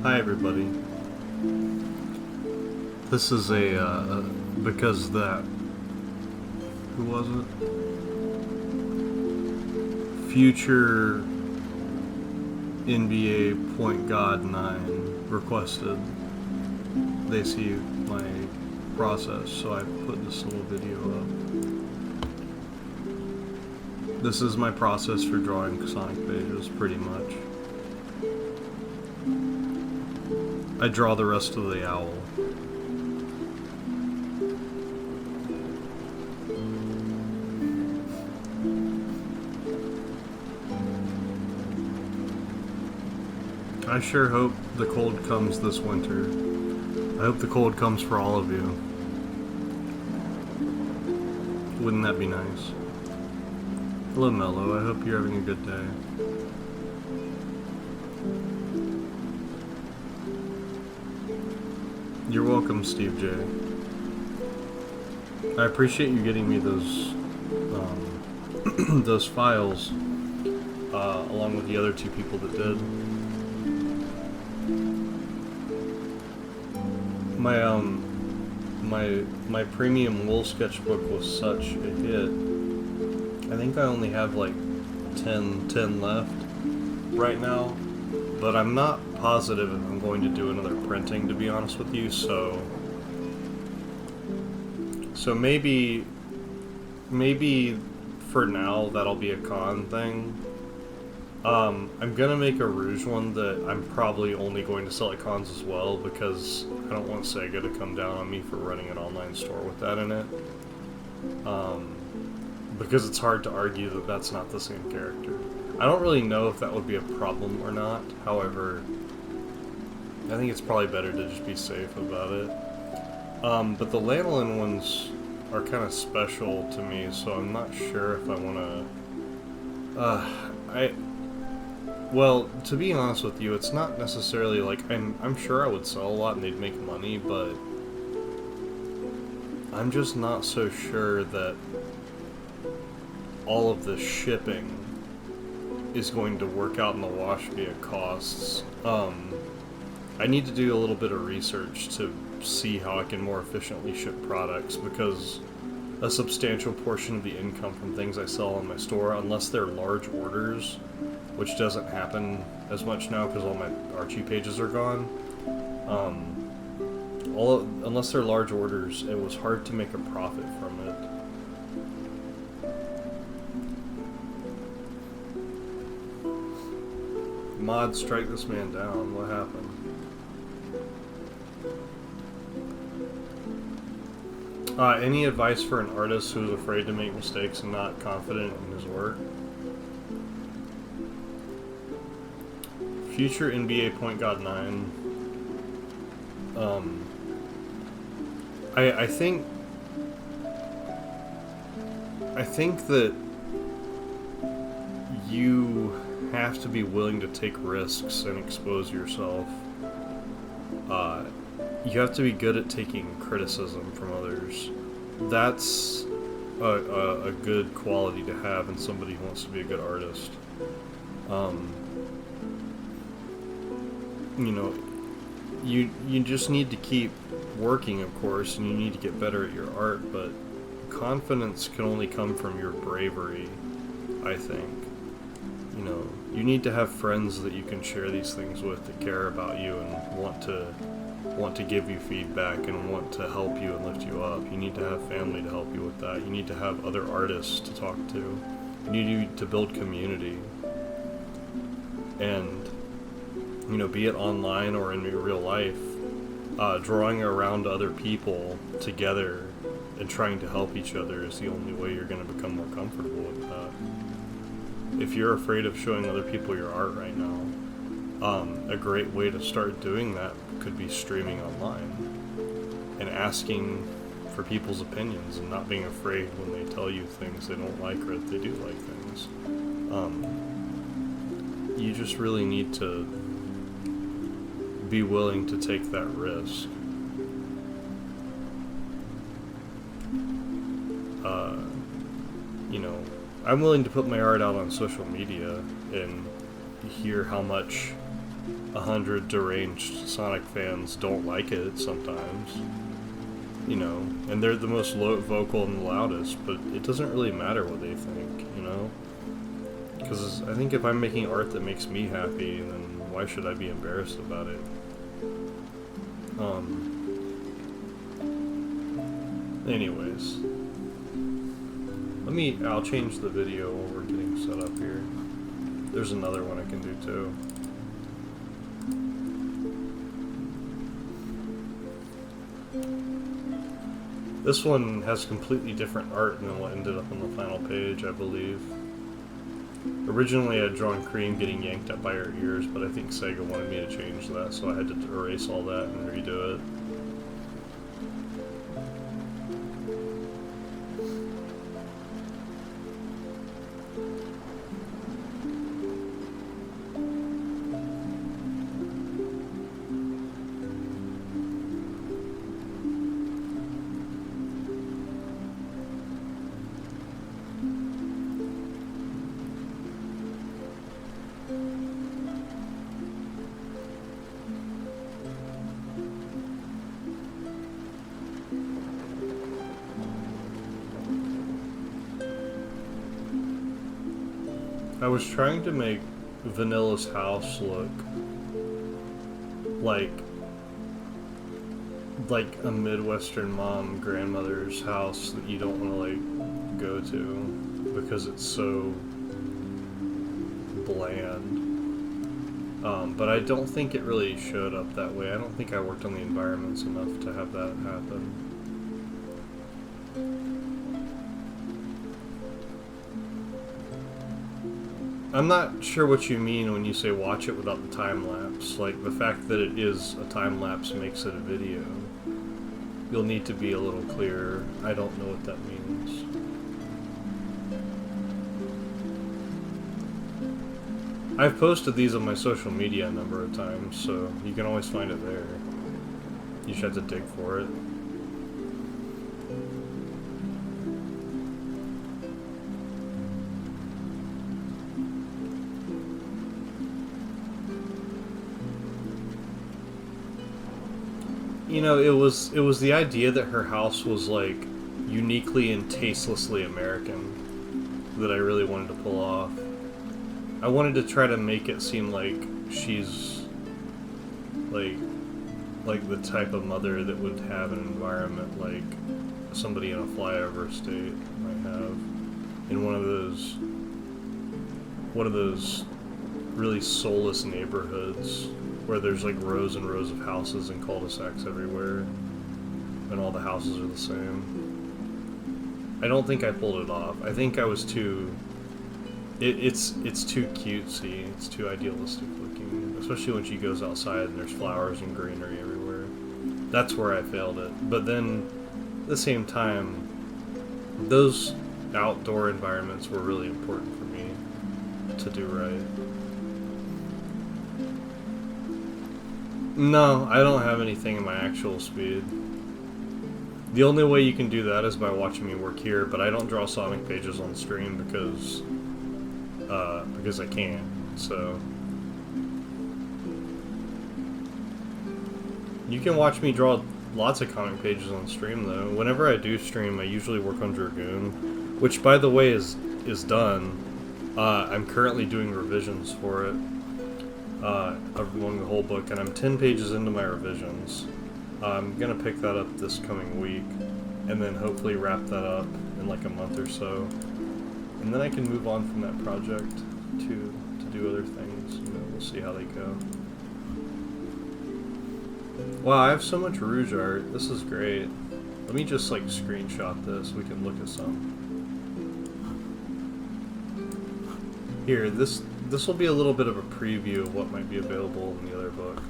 Hi everybody. This is because that, who was it? Future NBA Point God 9 requested they see my process, so I put this little video up. This is my process for drawing Sonic pages, pretty much. I draw the rest of the owl. I sure hope the cold comes this winter. I hope the cold comes for all of you. Wouldn't that be nice? Hello, Mello. I hope you're having a good day. You're welcome, Steve J. I appreciate you getting me those those files, along with the other two people that did. My premium wool sketchbook was such a hit. I think I only have like 10 left right now, but I'm not positive if I'm going to do another printing, to be honest with you. So maybe for now that'll be a con thing. I'm gonna make a Rouge one that I'm probably only going to sell at cons as well, because I don't want Sega to come down on me for running an online store with that in it. Because it's hard to argue that that's not the same character. I don't really know if that would be a problem or not. However, I think it's probably better to just be safe about it. But the lanolin ones are kind of special to me, so I'm not sure if I want to... Well, to be honest with you, it's not necessarily like... I'm sure I would sell a lot and they'd make money, but... I'm just not so sure that all of the shipping is going to work out in the wash via costs. I need to do a little bit of research to see how I can more efficiently ship products, because a substantial portion of the income from things I sell in my store, unless they're large orders, which doesn't happen as much now because all my Archie pages are gone, unless they're large orders, it was hard to make a profit from it. Mod, strike this man down. What happened? Any advice for an artist who's afraid to make mistakes and not confident in his work? Future NBA Point God 9. I think that you have to be willing to take risks and expose yourself. You have to be good at taking criticism from others. That's a good quality to have in somebody who wants to be a good artist. You know, you just need to keep working, of course, and you need to get better at your art, but confidence can only come from your bravery, I think. You know, you need to have friends that you can share these things with, that care about you and want to give you feedback and want to help you and lift you up. You need to have family to help you with that. You need to have other artists to talk to. You need to build community. And, you know, be it online or in your real life, drawing around other people together and trying to help each other is the only way you're going to become more comfortable with that. If you're afraid of showing other people your art right now, a great way to start doing that could be streaming online and asking for people's opinions and not being afraid when they tell you things they don't like or if they do like things. You just really need to be willing to take that risk. You know, I'm willing to put my art out on social media and hear how much 100 deranged Sonic fans don't like it sometimes, you know, and they're the most vocal and the loudest, but it doesn't really matter what they think, you know, because I think if I'm making art that makes me happy, then why should I be embarrassed about it? Anyways, I'll change the video while we're getting set up here. There's another one I can do too. This one has completely different art than what ended up on the final page, I believe. Originally I'd drawn Cream getting yanked up by her ears, but I think Sega wanted me to change that, so I had to erase all that and redo it. I was trying to make Vanilla's house look like a Midwestern mom grandmother's house that you don't want to like go to because it's so bland. But I don't think it really showed up that way. I don't think I worked on the environments enough to have that happen. I'm not sure what you mean when you say watch it without the time-lapse. Like, the fact that it is a time-lapse makes it a video. You'll need to be a little clearer. I don't know what that means. I've posted these on my social media a number of times, so you can always find it there. You just have to dig for it. You know, it was the idea that her house was like uniquely and tastelessly American that I really wanted to pull off. I wanted to try to make it seem like she's like the type of mother that would have an environment like somebody in a flyover state might have in one of those really soulless neighborhoods where there's like rows and rows of houses and cul-de-sacs everywhere, and all the houses are the same. I don't think I pulled it off. I think I was too... It's too cutesy, it's too idealistic looking, especially when she goes outside and there's flowers and greenery everywhere. That's where I failed it. But then, at the same time, those outdoor environments were really important for me to do right. No, I don't have anything in my actual speed. The only way you can do that is by watching me work here, but I don't draw Sonic pages on stream because I can't, so... You can watch me draw lots of comic pages on stream, though. Whenever I do stream, I usually work on Dragoon, which, by the way, is done. I'm currently doing revisions for it. Along the whole book, and I'm 10 pages into my revisions. I'm gonna pick that up this coming week, and then hopefully wrap that up in like a month or so. And then I can move on from that project to do other things. You know, we'll see how they go. Wow, I have so much Rouge art. This is great. Let me just like screenshot this. We can look at some. Here, this will be a little bit of a preview of what might be available in the other book.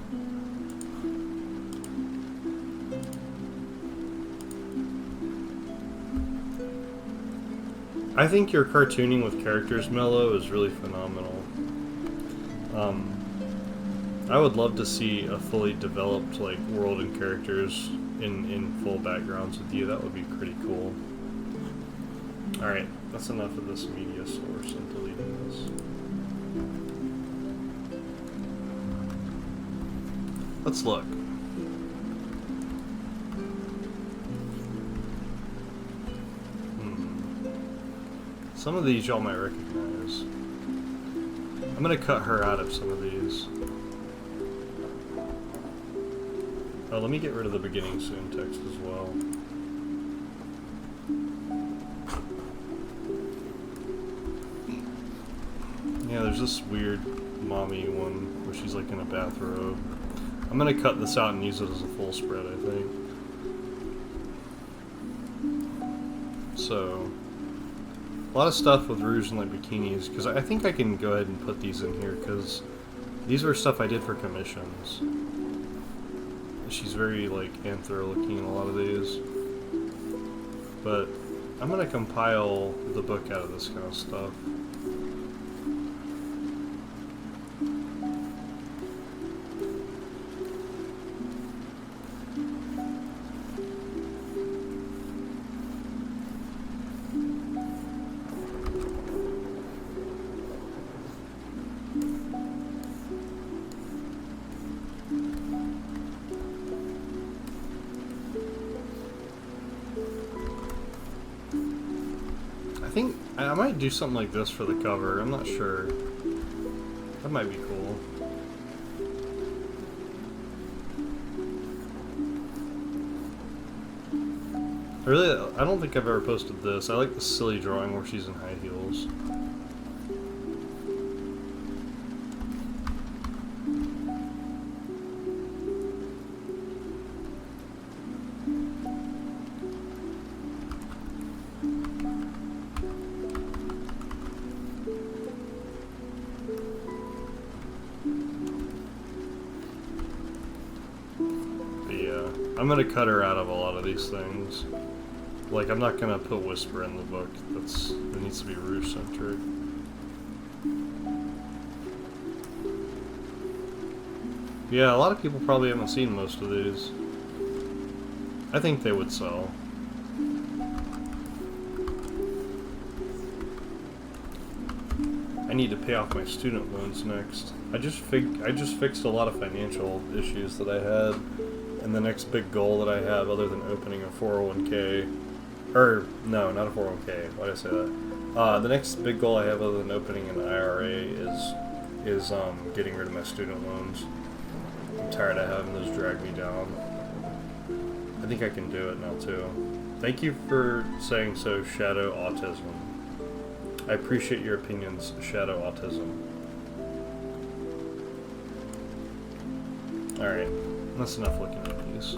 I think your cartooning with characters, Mello, is really phenomenal. I would love to see a fully developed like world and characters in full backgrounds with you. That would be pretty cool. Alright, that's enough of this media source. I'm deleting this. Let's look. Some of these y'all might recognize. I'm gonna cut her out of some of these. Oh, let me get rid of the beginning soon text as well. Yeah, there's this weird mommy one where she's like in a bathrobe. I'm gonna cut this out and use it as a full spread, I think. So, a lot of stuff with Rouge and like bikinis, because I think I can go ahead and put these in here, because these were stuff I did for commissions. She's very like anthro looking in a lot of these. But I'm gonna compile the book out of this kind of stuff. I think I might do something like this for the cover. I'm not sure. That might be cool. I don't think I've ever posted this. I like the silly drawing where she's in high heels. I'm gonna cut her out of a lot of these things. Like, I'm not gonna put Whisper in the book. It needs to be Rouge centric. Yeah, a lot of people probably haven't seen most of these. I think they would sell. I need to pay off my student loans next. I just fixed a lot of financial issues that I had. And the next big goal that I have, other than opening a 401k, or no, not a 401k. Why did I say that? The next big goal I have, other than opening an IRA, is getting rid of my student loans. I'm tired of having those drag me down. I think I can do it now too. Thank you for saying so, Shadow Autism. I appreciate your opinions, Shadow Autism. All right. That's enough looking at these.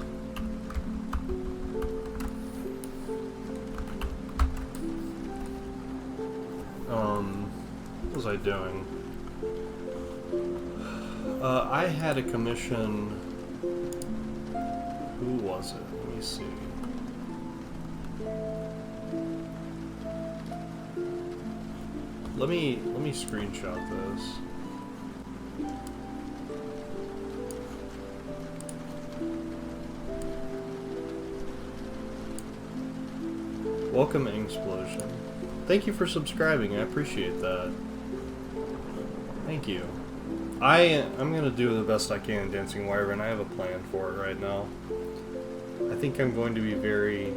What was I doing? I had a commission. Who was it? Let me see. Let me screenshot this. Welcome, Explosion. Thank you for subscribing. I appreciate that. Thank you. I'm gonna do the best I can in Dancing Wyvern. I have a plan for it right now. I think I'm going to be very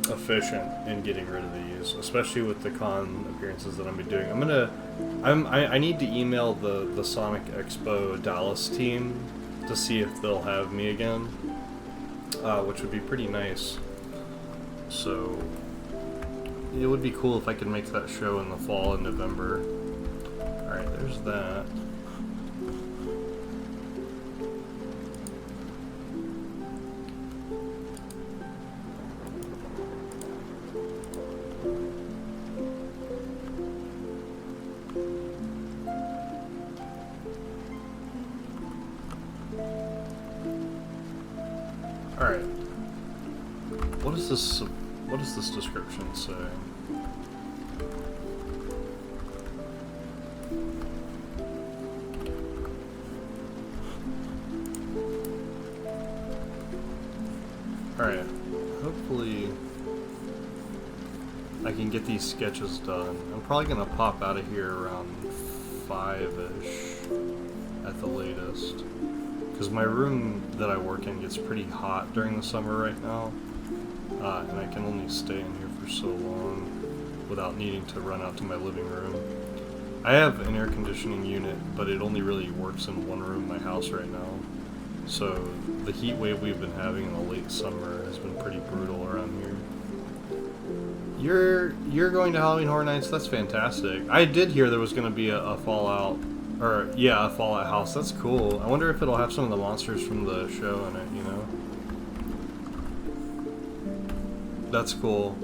efficient in getting rid of these, especially with the con appearances that I'm be doing. I need to email the Sonic Expo Dallas team to see if they'll have me again, which would be pretty nice. So it would be cool if I could make that show in the fall in November. Alright, there's that. Alright. What does this description say? Alright. Hopefully I can get these sketches done. I'm probably gonna pop out of here around 5-ish. at the latest. Because my room that I work in gets pretty hot during the summer right now, and I can only stay in here for so long without needing to run out to my living room. I have an air conditioning unit, but it only really works in one room in my house right now. So the heat wave we've been having in the late summer has been pretty brutal around here. You're going to Halloween Horror Nights? That's fantastic. I did hear there was going to be a Fallout, or yeah, a Fallout house. That's cool. I wonder if it'll have some of the monsters from the show in it, you know? That's cool.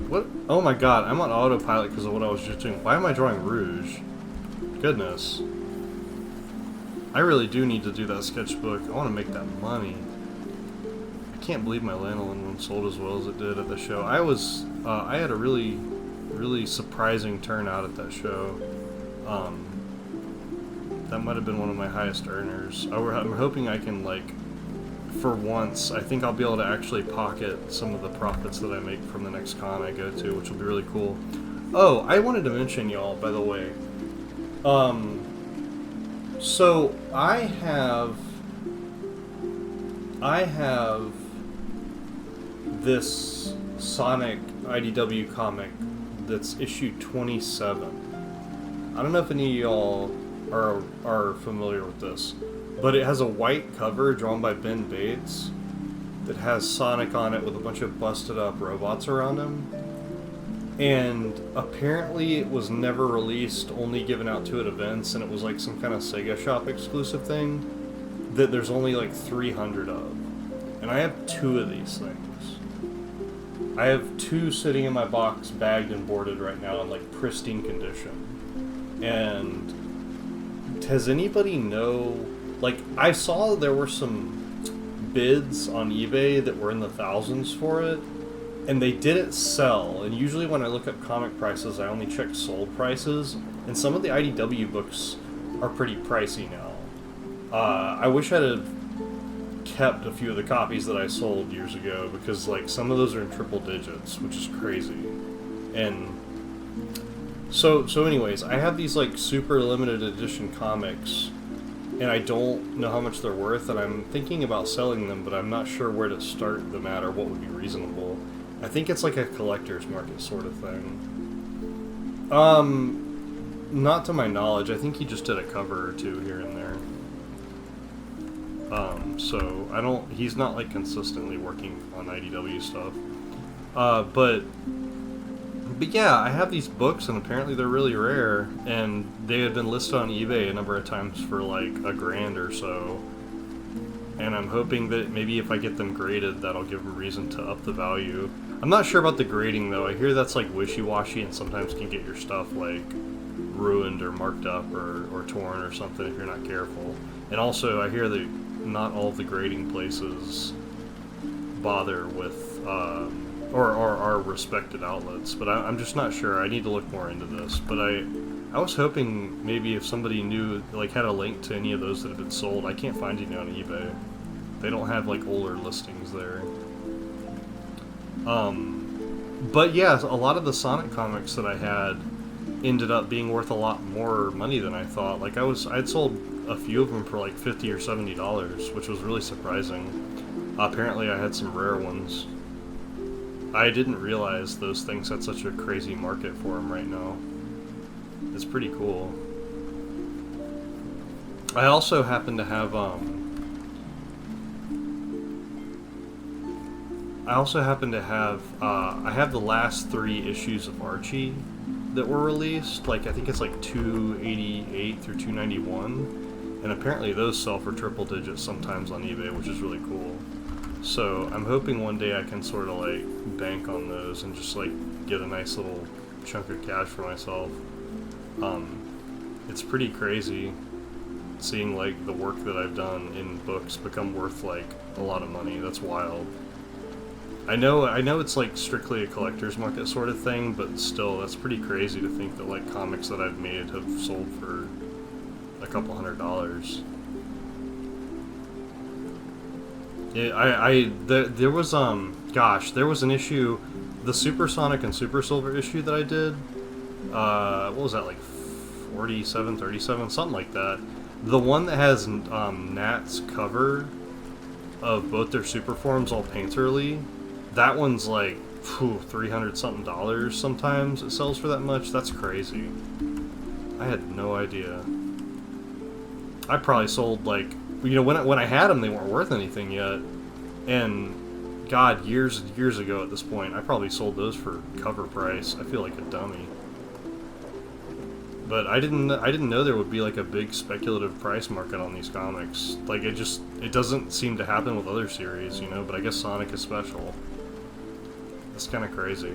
What? Oh my god, I'm on autopilot because of what I was just doing. Why am I drawing Rouge? Goodness. I really do need to do that sketchbook. I want to make that money. I can't believe my lanolin one sold as well as it did at the show. I had a really surprising turnout at that show. That might have been one of my highest earners. I'm hoping I can, like, for once, I think I'll be able to actually pocket some of the profits that I make from the next con I go to, which will be really cool. Oh, I wanted to mention, y'all, by the way. So I have this Sonic IDW comic that's issue 27. I don't know if any of y'all are familiar with this, but it has a white cover drawn by Ben Bates that has Sonic on it with a bunch of busted up robots around him. And apparently it was never released, only given out to at events, and it was like some kind of Sega Shop exclusive thing that there's only like 300 of. And I have 2 of these things. I have 2 sitting in my box, bagged and boarded right now in like pristine condition. And does anybody know, like, I saw there were some bids on eBay that were in the thousands for it, and they didn't sell. And usually when I look up comic prices, I only check sold prices, and some of the IDW books are pretty pricey now. I wish I'd have kept a few of the copies that I sold years ago, because like some of those are in triple digits, which is crazy. And so anyways, I have these like super limited edition comics, and I don't know how much they're worth, and I'm thinking about selling them, but I'm not sure where to start the matter, what would be reasonable. I think it's like a collector's market sort of thing. Not to my knowledge. I think he just did a cover or 2 here and there. So he's not like consistently working on IDW stuff. But yeah, I have these books, and apparently they're really rare, and they had been listed on eBay a number of times for like $1,000 or so. And I'm hoping that maybe if I get them graded, that'll give them reason to up the value. I'm not sure about the grading though. I hear that's like wishy-washy and sometimes can get your stuff like ruined or marked up or torn or something if you're not careful. And also I hear that not all of the grading places bother with or are respected outlets, but I'm just not sure. I need to look more into this. But I was hoping maybe if somebody knew, like, had a link to any of those that have been sold. I can't find any on eBay. They don't have like older listings there. But yeah, a lot of the Sonic comics that I had ended up being worth a lot more money than I thought. Like I'd sold a few of them for like $50 or $70, which was really surprising. Apparently I had some rare ones. I didn't realize those things had such a crazy market for them right now. It's pretty cool. I also happen to have I have the last 3 issues of Archie that were released. Like, I think it's like 288 through 291, and apparently those sell for triple digits sometimes on eBay, which is really cool. So I'm hoping one day I can sort of like bank on those and just like get a nice little chunk of cash for myself. It's pretty crazy seeing like the work that I've done in books become worth like a lot of money. That's wild. I know it's like strictly a collector's market sort of thing, but still, that's pretty crazy to think that like comics that I've made have sold for a couple $100. Yeah, there was gosh, there was an issue, the Supersonic and Super Silver issue that I did. What was that, like 47, 37, something like that. The one that has Nat's cover of both their super forms all painterly, that one's like 300 something dollars sometimes it sells for that much. That's crazy. I had no idea. I probably sold like, you know, when I had them they weren't worth anything yet, and God, years ago at this point I probably sold those for cover price. I feel like a dummy. But I didn't know there would be like a big speculative price market on these comics. Like it doesn't seem to happen with other series, you know, but I guess Sonic is special. It's kind of crazy.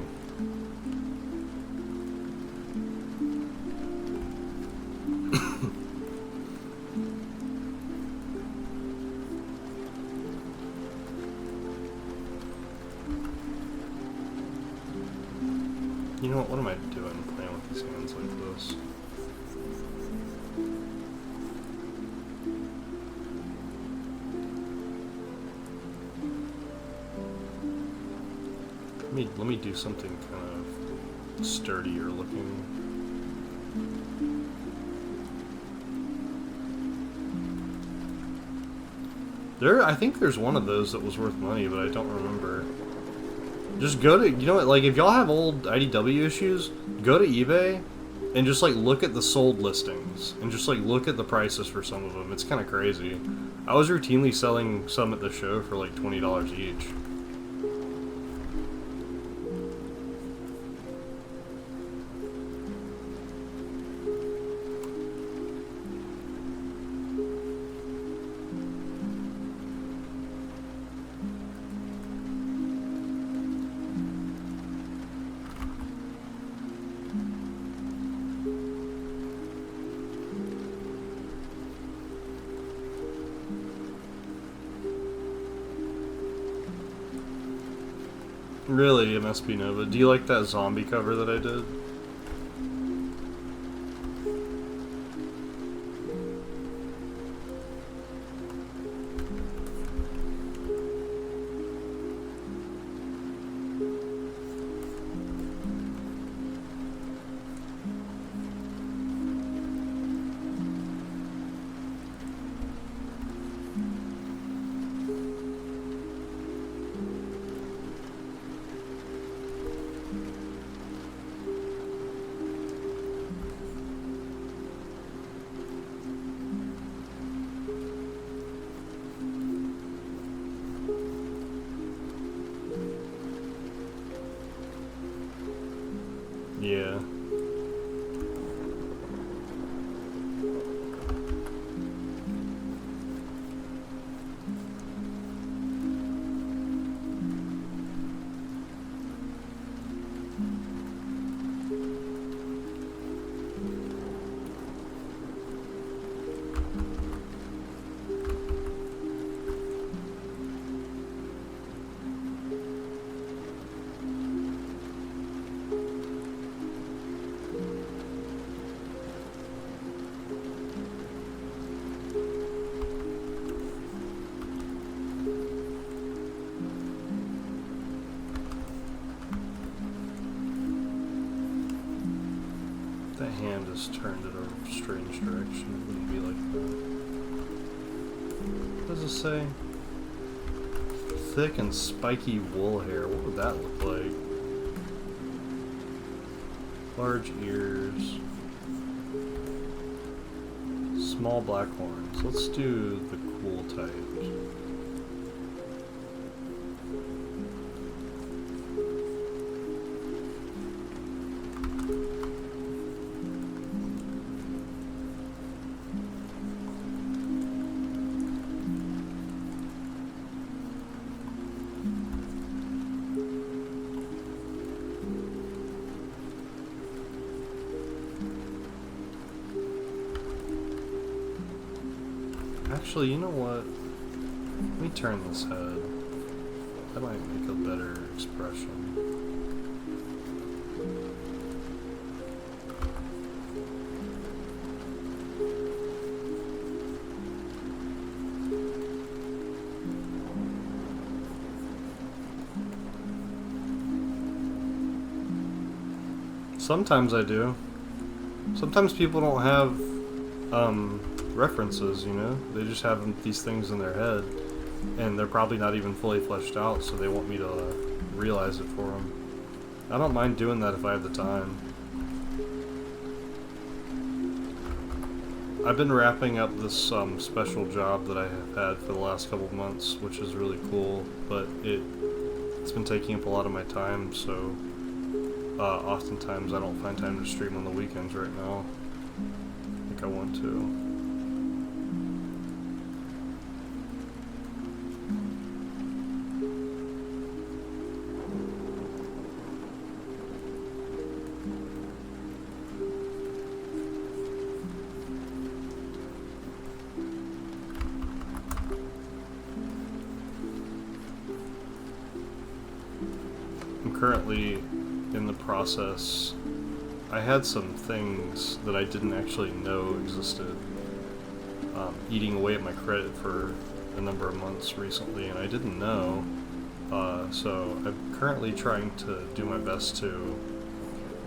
You know what am I doing playing with these hands like this? Let me do something kind of sturdier looking. I think there's one of those that was worth money, but I don't remember. Just go to, you know what, like if y'all have old IDW issues, go to eBay and just like look at the sold listings and just like look at the prices for some of them. It's kind of crazy. I was routinely selling some at the show for like $20 each. Really, MSP Nova. Do you like that zombie cover that I did? Yeah. That hand is turned in a strange direction. It wouldn't be like that. What does it say? Thick and spiky wool hair. What would that look like? Large ears. Small black horns. Let's do the cool type. Actually, you know what? Let me turn this head. That might make a better expression. Sometimes I do. Sometimes people don't have references, you know? They just have these things in their head, and they're probably not even fully fleshed out, so they want me to realize it for them. I don't mind doing that if I have the time. I've been wrapping up this special job that I have had for the last couple of months, which is really cool, but it's been taking up a lot of my time, so oftentimes I don't find time to stream on the weekends right now, like I want to. I'm currently in the process. I had some things that I didn't actually know existed, eating away at my credit for a number of months recently, and I didn't know. So I'm currently trying to do my best to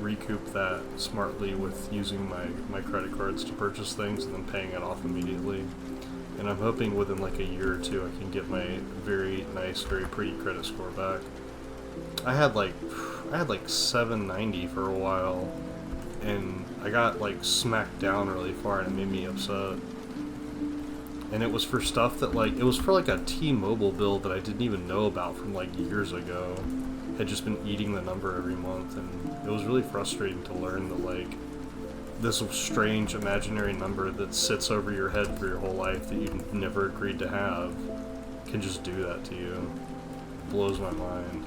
recoup that smartly with using my credit cards to purchase things and then paying it off immediately. And I'm hoping within like a year or two I can get my very nice, very pretty credit score back. I had like 790 for a while, and I got like smacked down really far, and it made me upset. And it was for stuff that it was for like a T-Mobile bill that I didn't even know about from like years ago. Had just been eating the number every month, and it was really frustrating to learn that like this strange imaginary number that sits over your head for your whole life that you never agreed to have can just do that to you. It blows my mind.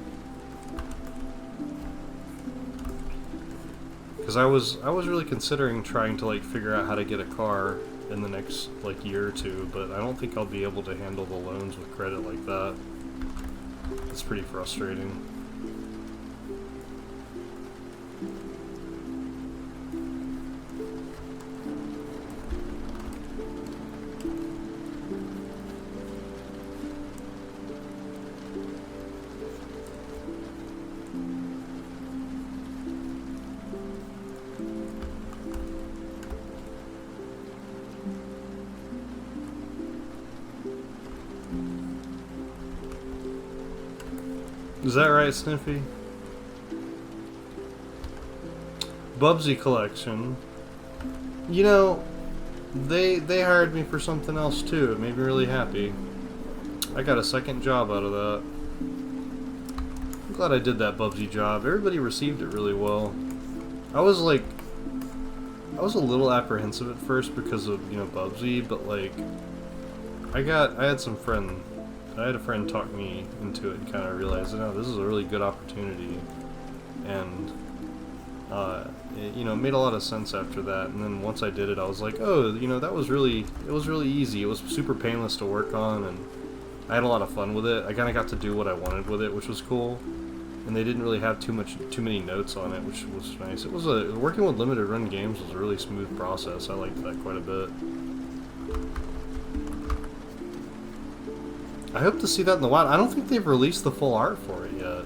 Because I was really considering trying to like figure out how to get a car in the next like year or two, but I don't think I'll be able to handle the loans with credit like that. It's pretty frustrating. Is that right, Sniffy? Bubsy Collection. You know, they hired me for something else too. It made me really happy. I got a second job out of that. I'm glad I did that Bubsy job. Everybody received it really well. I was a little apprehensive at first because of, you know, Bubsy, but like I had a friend talk me into it and kind of realized, oh, this is a really good opportunity, and it, you know, made a lot of sense after that. And then once I did it, I was like, oh, you know, it was really easy. It was super painless to work on, and I had a lot of fun with it. I kind of got to do what I wanted with it, which was cool. And they didn't really have too many notes on it, which was nice. It was working with limited run games was a really smooth process. I liked that quite a bit. I hope to see that in the wild. I don't think they've released the full art for it yet.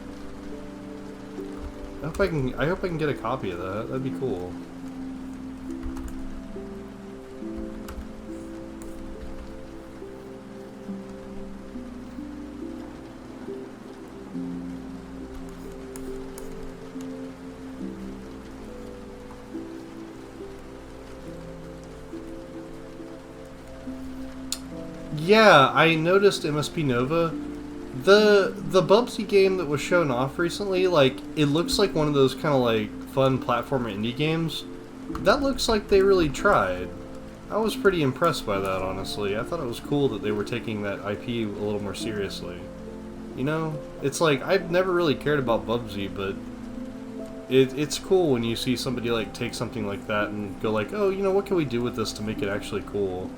I hope I can get a copy of that. That'd be cool. Yeah, I noticed MSP Nova. The Bubsy game that was shown off recently, like, it looks like one of those kind of like fun platformer indie games. That looks like they really tried. I was pretty impressed by that, honestly. I thought it was cool that they were taking that IP a little more seriously. You know? It's like, I've never really cared about Bubsy, but it's cool when you see somebody like take something like that and go like, oh, you know, what can we do with this to make it actually cool?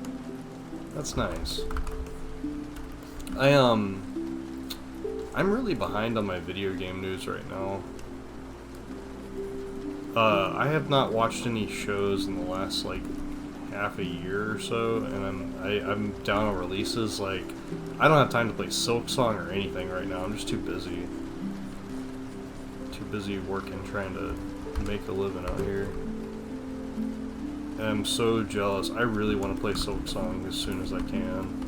I'm really behind on my video game news right now. I have not watched any shows in the last like half a year or so, and I'm down on releases. Like, I don't have time to play Silksong or anything right now. I'm just too busy. Too busy working, trying to make a living out here. And I'm so jealous. I really want to play Silksong as soon as I can.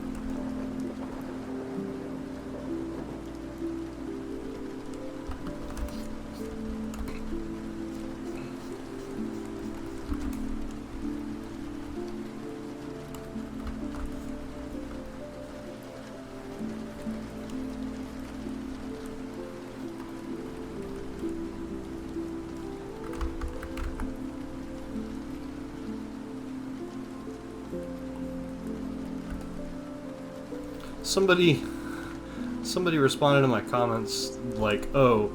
Somebody responded to my comments like, "Oh,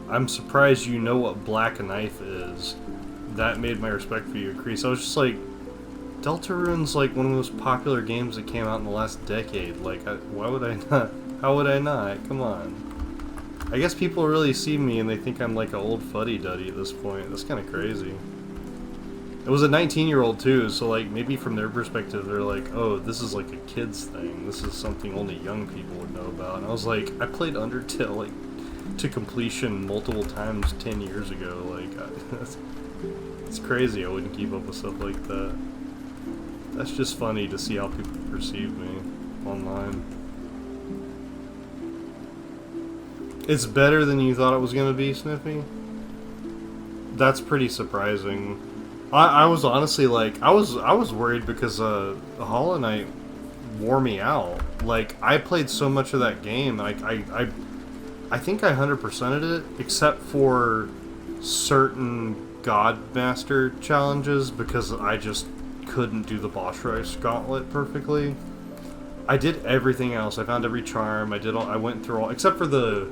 I'm surprised you know what Black Knife is." That made my respect for you increase. I was just like, Deltarune's like one of the most popular games that came out in the last decade. Like, why would I not? How would I not? Come on. I guess people really see me and they think I'm like an old fuddy-duddy at this point. That's kind of crazy. It was a 19-year-old too, so like maybe from their perspective they're like, oh, this is like a kid's thing. This is something only young people would know about. And I was like, I played Undertale like to completion multiple times 10 years ago. Like, it's crazy I wouldn't keep up with stuff like that. That's just funny to see how people perceive me online. It's better than you thought it was going to be, Sniffy? That's pretty surprising. I was honestly like, I was worried because Hollow Knight wore me out. Like, I played so much of that game, like I think I 100%ed it, except for certain Godmaster challenges because I just couldn't do the boss rush gauntlet perfectly. I did everything else. I found every charm. I went through all except for the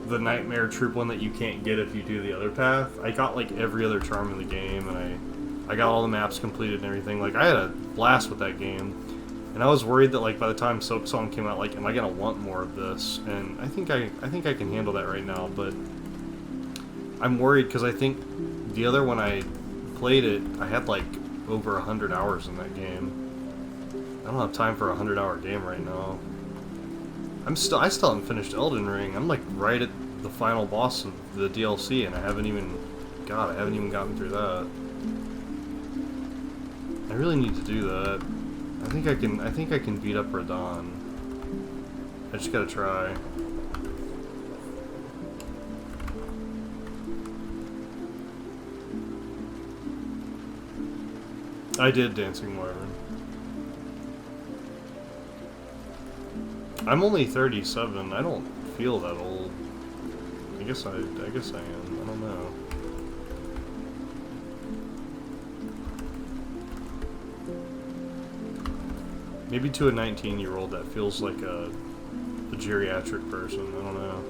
Nightmare Troop one that you can't get if you do the other path. I got like every other charm in the game, and I got all the maps completed and everything. Like, I had a blast with that game, and I was worried that like by the time Silksong came out, like, am I gonna want more of this? And I think I can handle that right now, but I'm worried because I think the other when I played it, I had like over 100 hours in that game. I don't have time for a 100-hour game right now. I still haven't finished Elden Ring. I'm like right at the final boss of the DLC, and I haven't even gotten through that. I really need to do that. I think I can beat up Radahn. I just gotta try. I did Dancing Wyvern. I'm only 37. I don't feel that old. I guess I am. I don't know. Maybe to a 19-year-old that feels like a geriatric person. I don't know.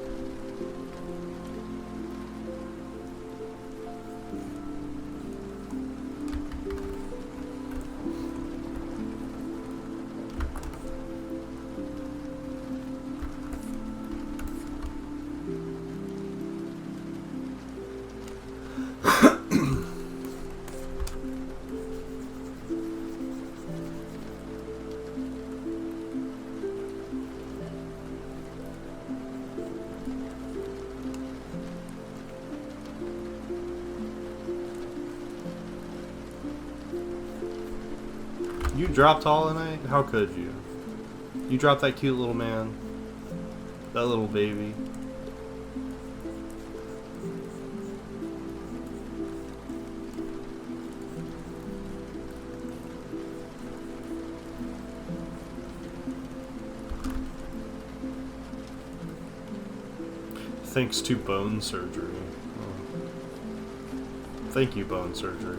You dropped Hollow Knight? How could you? You dropped that cute little man. That little baby. Thanks to bone surgery. Oh. Thank you, bone surgery.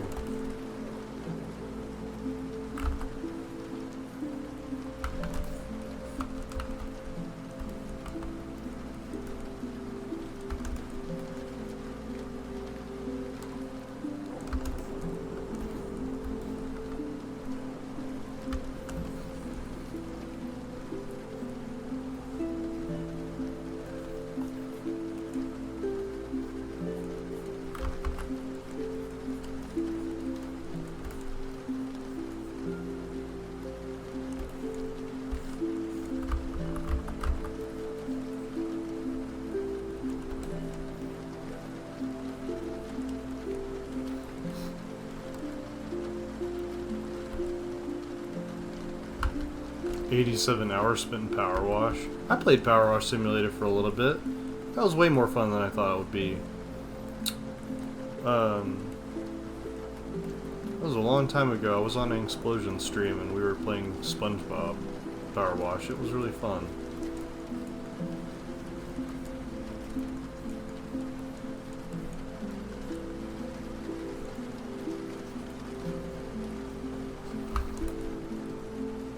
87 hours spent in Power Wash. I played Power Wash Simulator for a little bit. That was way more fun than I thought it would be. That was a long time ago. I was on an Explosion stream and we were playing SpongeBob Power Wash. It was really fun.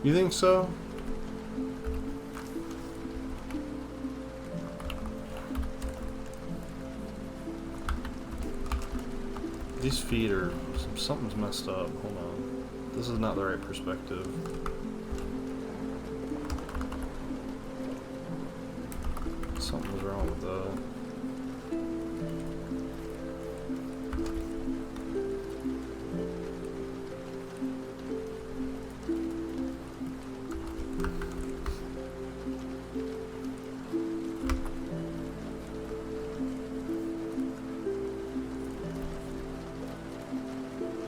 You think so? These feet are... something's messed up. Hold on. This is not the right perspective. Something's wrong with that.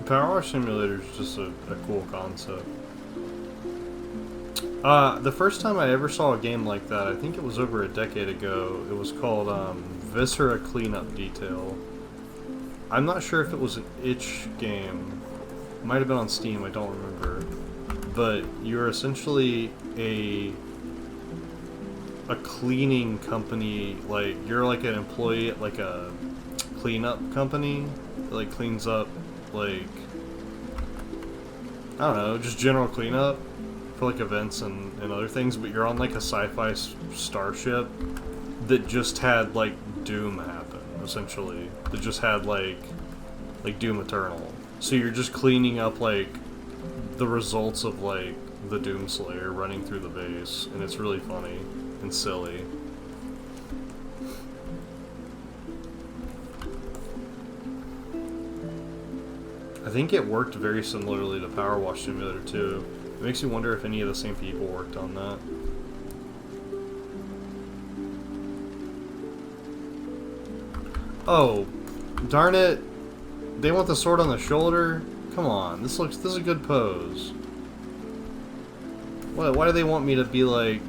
Power Wash Simulator is just a cool concept. The first time I ever saw a game like that, I think it was over a decade ago. It was called Viscera Cleanup Detail. I'm not sure if it was an itch game. It might have been on Steam, I don't remember. But you're essentially a cleaning company. Like, you're like an employee at like a cleanup company that like cleans up, like, I don't know, just general cleanup for like events and other things, but you're on like a sci-fi starship that just had like Doom happen, essentially. That just had like Doom Eternal. So you're just cleaning up like the results of like the Doom Slayer running through the base, and it's really funny and silly. I think it worked very similarly to Power Wash Simulator 2. It makes you wonder if any of the same people worked on that. Oh, darn it. They want the sword on the shoulder? Come on, this is a good pose. Why do they want me to be like...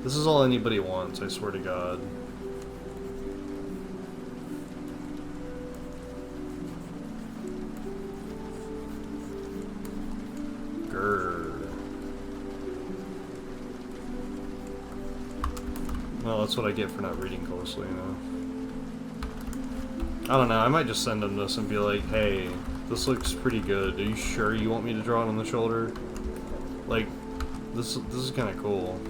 This is all anybody wants, I swear to God. Well, that's what I get for not reading closely, you know. I don't know, I might just send them this and be like, hey, this looks pretty good. Are you sure you want me to draw it on the shoulder? Like, this is kind of cool.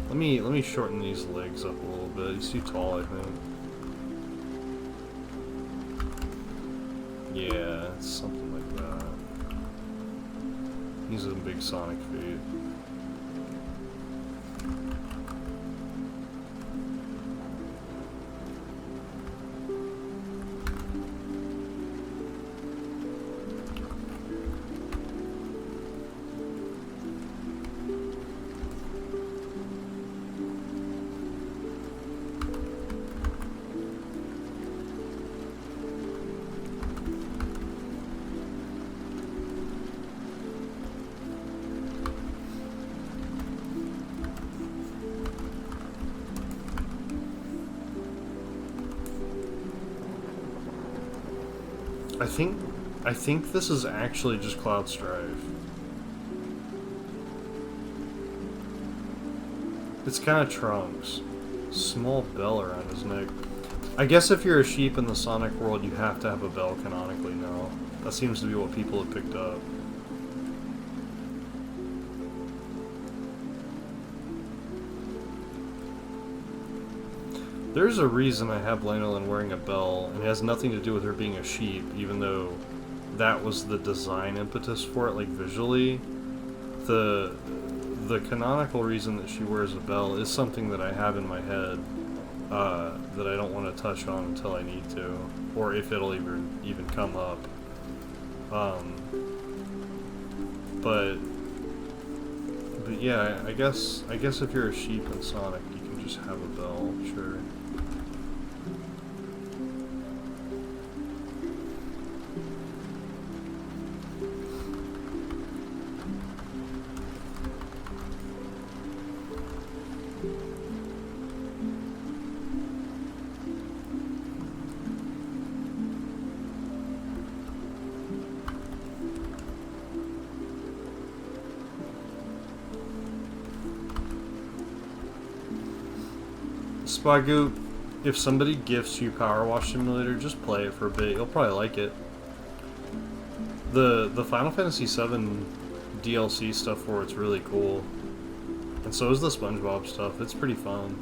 Let me shorten these legs up a little bit. He's too tall, I think. Yeah, something like that. He's a big Sonic feet. I think this is actually just Cloud Strife. It's kind of Trunks. Small bell around his neck. I guess if you're a sheep in the Sonic world, you have to have a bell canonically now. That seems to be what people have picked up. There's a reason I have Lanolin wearing a bell, and it has nothing to do with her being a sheep, even though that was the design impetus for it, like visually. The canonical reason that she wears a bell is something that I have in my head that I don't want to touch on until I need to, or if it'll even come up. But yeah, I guess if you're a sheep in Sonic, you can just have a bell, sure. Spagoop, if somebody gifts you Power Wash Simulator, just play it for a bit. You'll probably like it. The Final Fantasy VII DLC stuff for it's really cool. And so is the SpongeBob stuff. It's pretty fun.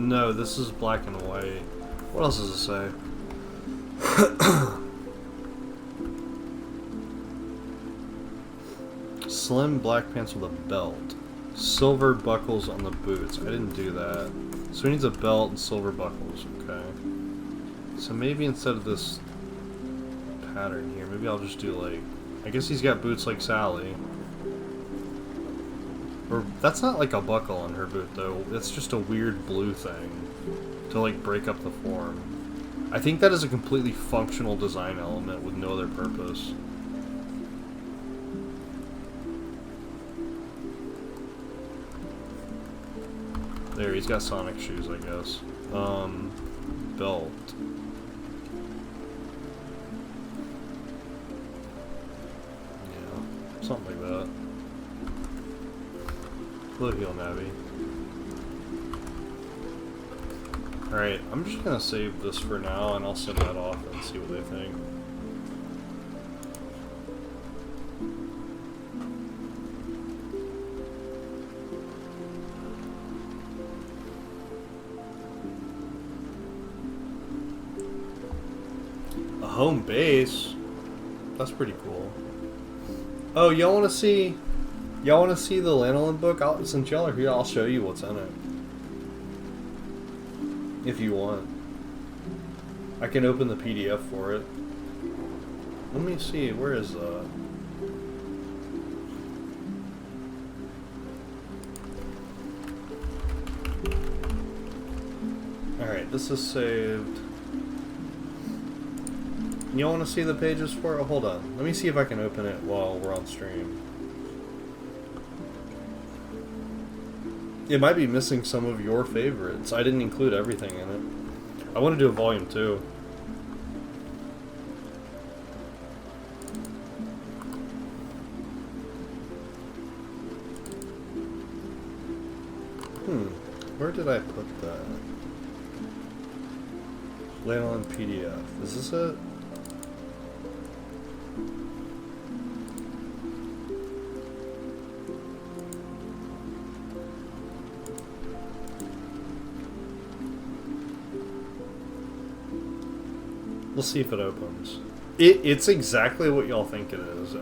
No, this is black and white. What else does it say? Slim black pants with a belt. Silver buckles on the boots. I didn't do that. So he needs a belt and silver buckles. Okay. So maybe instead of this pattern here, maybe I'll just do like... I guess he's got boots like Sally. Or that's not like a buckle on her boot though. It's just a weird blue thing to like break up the form. I think that is a completely functional design element with no other purpose. There, he's got Sonic shoes, I guess. Belt. Yeah, something like that. Blue heel navy. Alright, I'm just gonna save this for now and I'll send that off and see what they think. A home base? That's pretty cool. Oh, y'all wanna see... Y'all want to see the Lanolin book? Since y'all are here, I'll show you what's in it. If you want. I can open the PDF for it. Let me see, where is that? Alright, this is saved. Y'all want to see the pages for it? Oh, hold on. Let me see if I can open it while we're on stream. It might be missing some of your favorites. I didn't include everything in it. I want to do a volume 2. Where did I put that? Lanolin PDF. Is this it? We'll see if it opens. It's exactly what y'all think it is.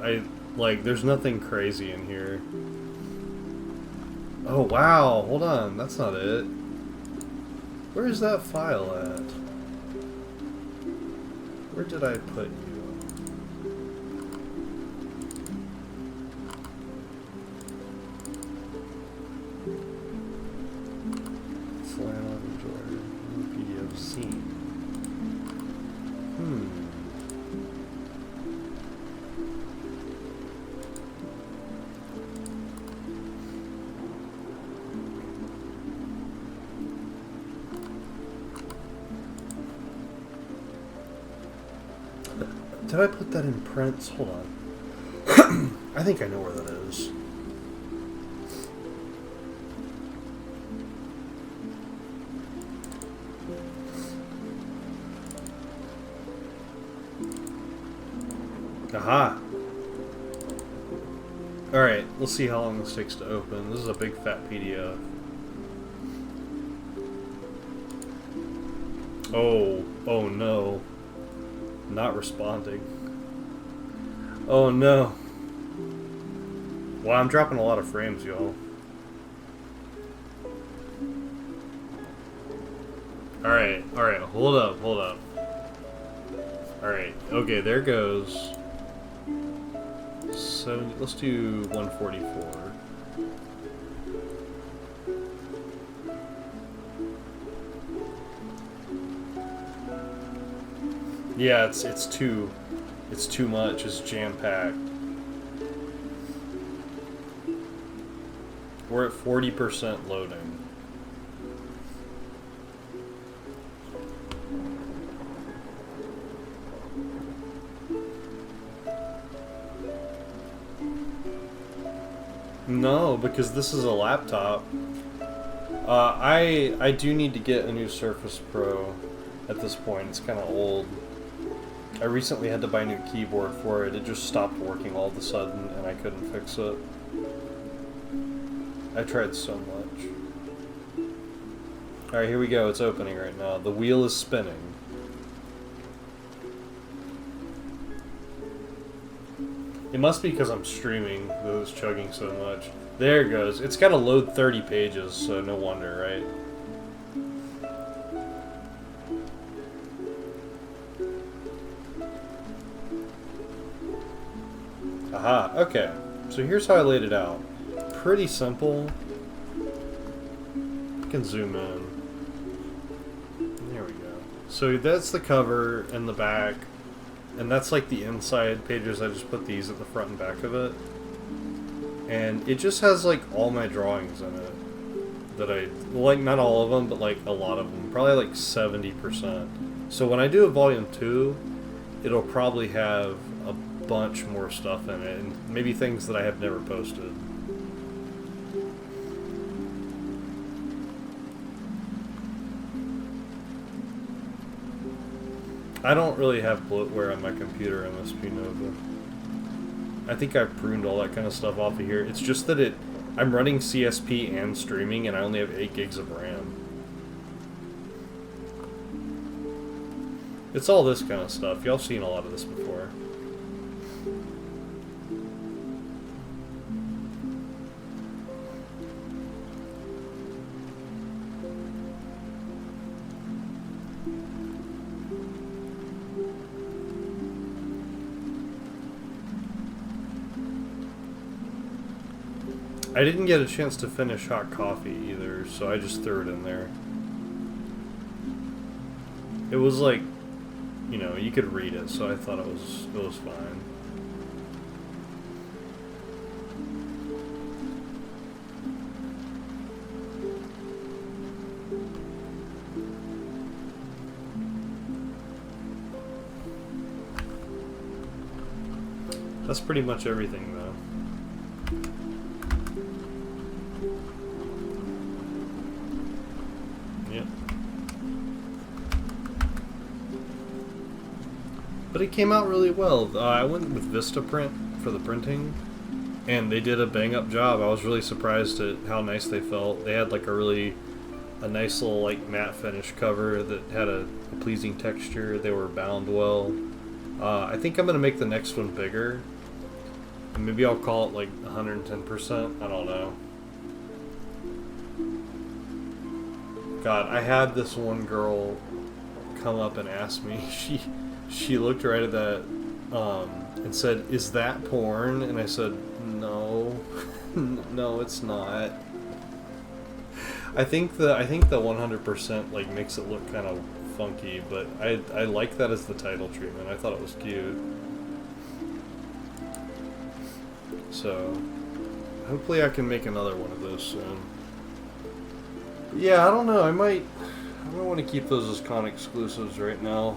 There's nothing crazy in here. Oh, wow. Hold on. That's not it. Where is that file at? Where did I put you? Flannel Jordan. PDF scene. Did I put that in prints? Hold on. I think I know where that is. Aha! Alright, let's see how long this takes to open. This is a big fat PDF. Oh no. Not responding. Oh no. Wow, I'm dropping a lot of frames, y'all. Alright, hold up. Alright, okay, there goes. So, let's do 144. Yeah, it's too much. It's jam-packed. We're at 40% loading. No, because this is a laptop. I do need to get a new Surface Pro at this point. It's kind of old. I recently had to buy a new keyboard for it. It just stopped working all of a sudden, and I couldn't fix it. I tried so much. Alright, here we go. It's opening right now. The wheel is spinning. It must be because I'm streaming that it's chugging so much. There it goes. It's got to load 30 pages, so no wonder, right? Aha, okay. So here's how I laid it out. Pretty simple. I can zoom in. There we go. So that's the cover and the back. And that's like the inside pages. I just put these at the front and back of it. And it just has like all my drawings in it. That I, like, not all of them, but like a lot of them. Probably like 70%. So when I do a volume 2, it'll probably have a bunch more stuff in it. And maybe things that I have never posted. I don't really have bloatware on my computer, MSP Nova. I think I've pruned all that kind of stuff off of here. It's just that I'm running CSP and streaming, and I only have 8 gigs of RAM. It's all this kind of stuff. Y'all seen a lot of this before. I didn't get a chance to finish hot coffee either, so I just threw it in there. It was like, you know, you could read it, so I thought it was fine. That's pretty much everything, though. But it came out really well. I went with Vistaprint for the printing, and they did a bang-up job. I was really surprised at how nice they felt. They had like a nice little like matte finish cover that had a pleasing texture. They were bound well. I think I'm gonna make the next one bigger, and maybe I'll call it like 110%. I don't know. God, I had this one girl come up and ask me. She looked right at that and said, "Is that porn?" And I said, "No, no, it's not." I think the 100% like makes it look kind of funky, but I like that as the title treatment. I thought it was cute. So hopefully I can make another one of those soon. But yeah, I don't know. I might want to keep those as con exclusives right now.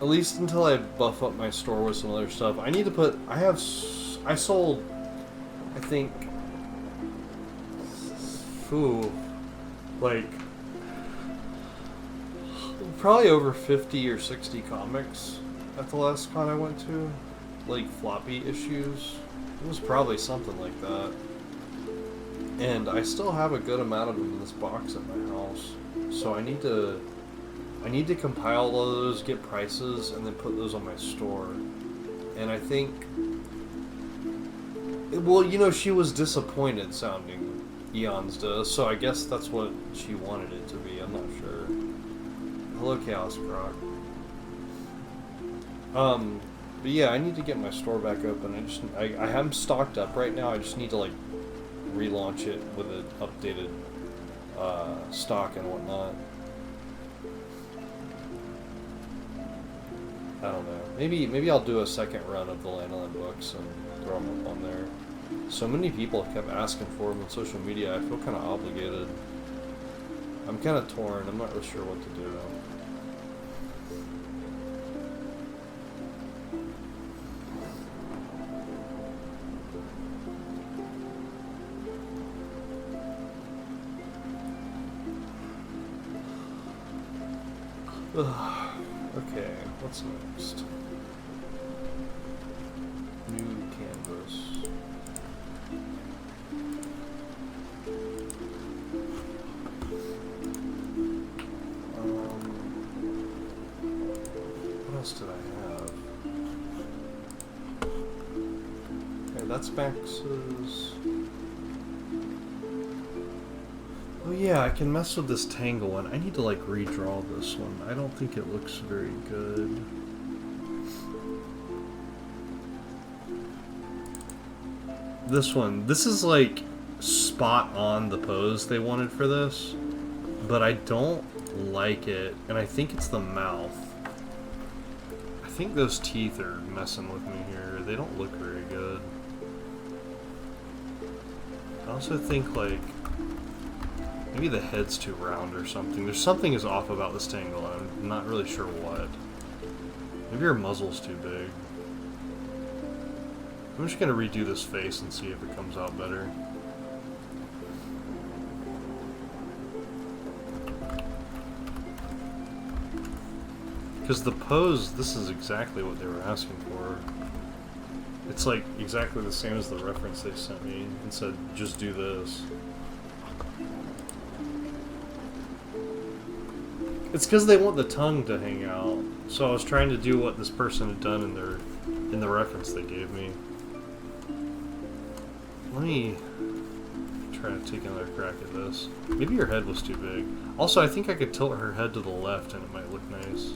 At least until I buff up my store with some other stuff. I need to put... I sold... I think... Ooh. Like... Probably over 50 or 60 comics at the last con I went to. Like, floppy issues. It was probably something like that. And I still have a good amount of them in this box at my house. So I need to compile all of those, get prices, and then put those on my store. And I think... Well, you know, she was disappointed sounding, Eons does, so I guess that's what she wanted it to be. I'm not sure. Hello, Chaos Croc. But yeah, I need to get my store back open. I am stocked up right now. I just need to, like, relaunch it with an updated stock and whatnot. I don't know. Maybe I'll do a second run of the Lanolin books and throw them up on there. So many people have kept asking for them on social media. I feel kind of obligated. I'm kind of torn. I'm not really sure what to do. Ugh. Okay, what's next? New canvas. What else did I have? Okay, that's Max's. Oh yeah, I can mess with this tangle one. I need to like redraw this one. I don't think it looks very good. This one, this is like spot on the pose they wanted for this, but I don't like it, and I think it's the mouth. I think those teeth are messing with me here. They don't look very good. I also think like maybe the head's too round or something. There's something is off about this tangle, and I'm not really sure what. Maybe her muzzle's too big. I'm just gonna redo this face and see if it comes out better. Because the pose, this is exactly what they were asking for. It's like exactly the same as the reference they sent me and said, just do this. It's because they want the tongue to hang out. So I was trying to do what this person had done in the reference they gave me. Let me try to take another crack at this. Maybe her head was too big. Also, I think I could tilt her head to the left and it might look nice.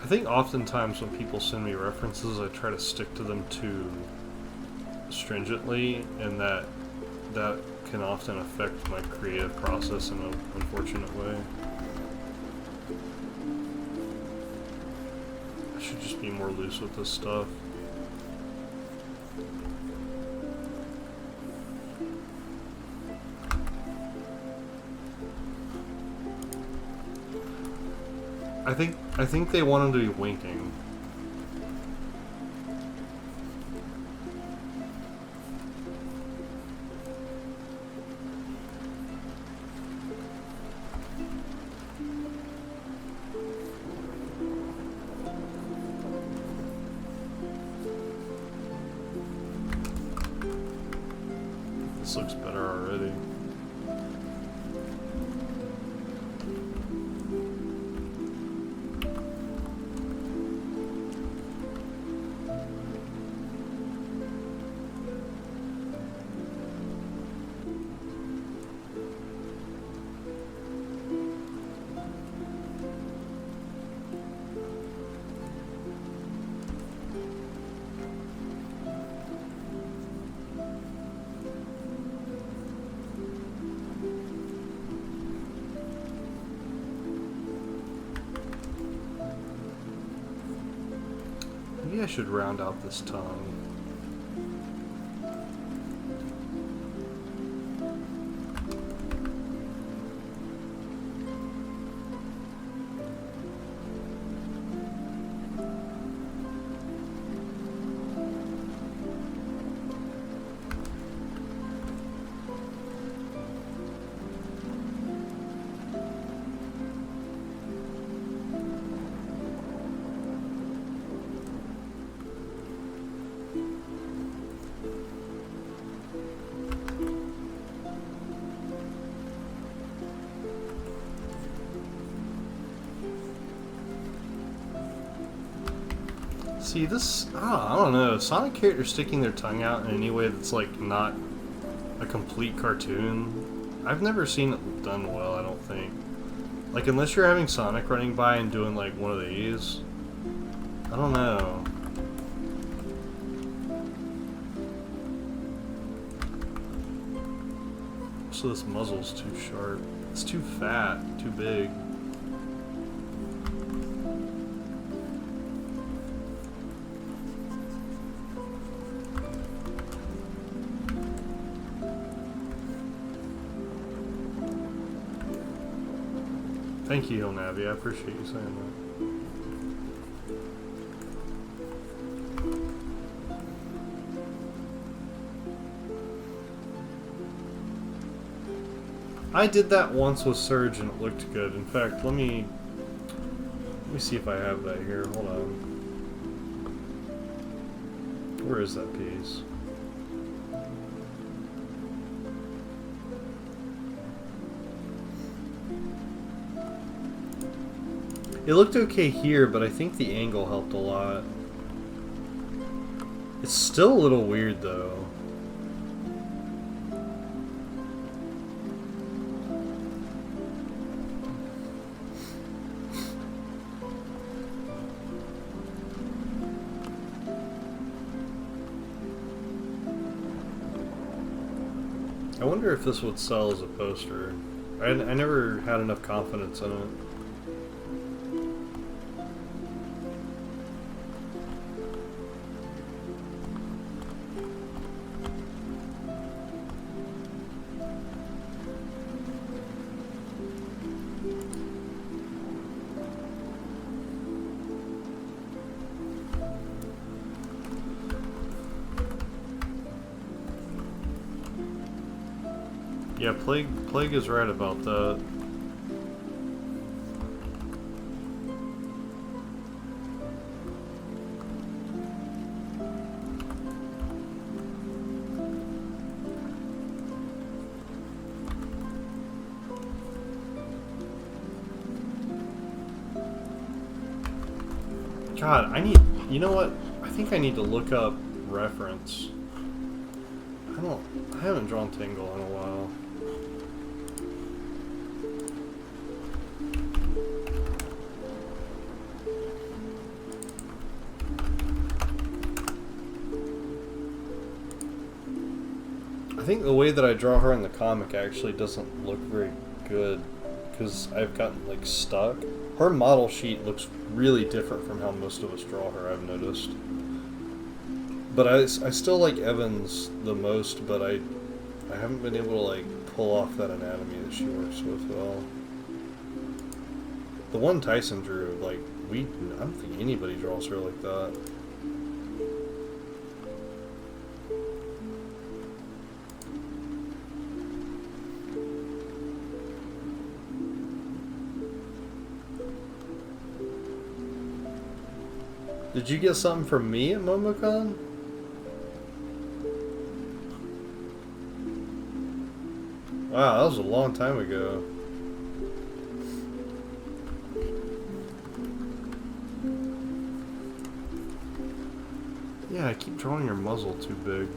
I think oftentimes when people send me references, I try to stick to them too stringently, and that can often affect my creative process in an unfortunate way. I should just be more loose with this stuff. I think they want him to be winking. This looks better already. Maybe I should round out this tongue. See, this, I don't know, Sonic characters sticking their tongue out in any way that's, like, not a complete cartoon, I've never seen it done well, I don't think. Like, unless you're having Sonic running by and doing, like, one of these, I don't know. So this muzzle's too sharp. It's too fat, too big. Thank you, Navi. I appreciate you saying that. I did that once with Surge and it looked good. In fact, let me see if I have that here. Hold on. Where is that piece? It looked okay here, but I think the angle helped a lot. It's still a little weird though. I wonder if this would sell as a poster. I never had enough confidence in it. Yeah, Plague is right about that. God, you know what? I think I need to look up reference. I haven't drawn Tingle in a while. I think the way that I draw her in the comic actually doesn't look very good because I've gotten like stuck. Her model sheet looks really different from how most of us draw her, I've noticed. But I still like Evans the most, but I haven't been able to like pull off that anatomy that she works with well. The one Tyson drew, like I don't think anybody draws her like that. Did you get something from me at MomoCon? Wow, that was a long time ago. Yeah, I keep drawing your muzzle too big.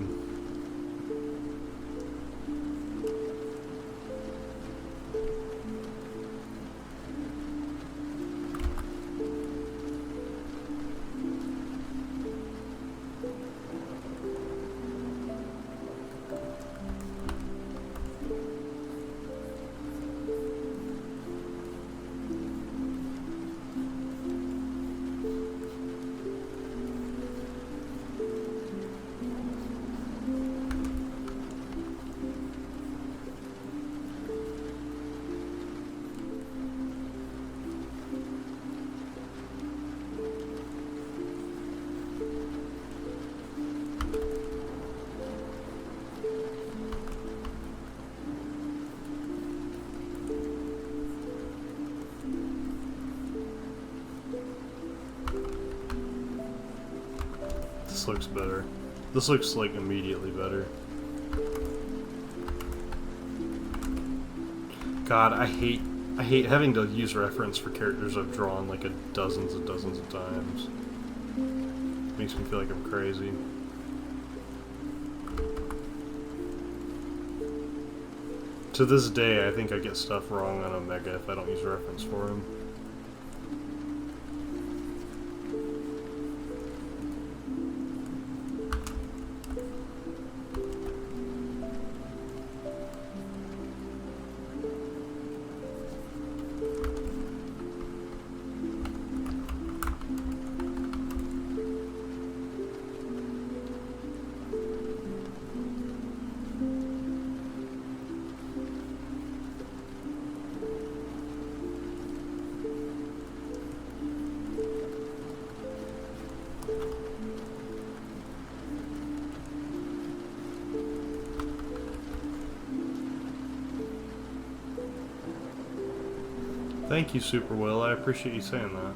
This looks better. This looks like immediately better. God, I hate having to use reference for characters I've drawn like dozens and dozens of times. Makes me feel like I'm crazy. To this day, I think I get stuff wrong on Omega if I don't use reference for him. Thank you, Super Will. I appreciate you saying that.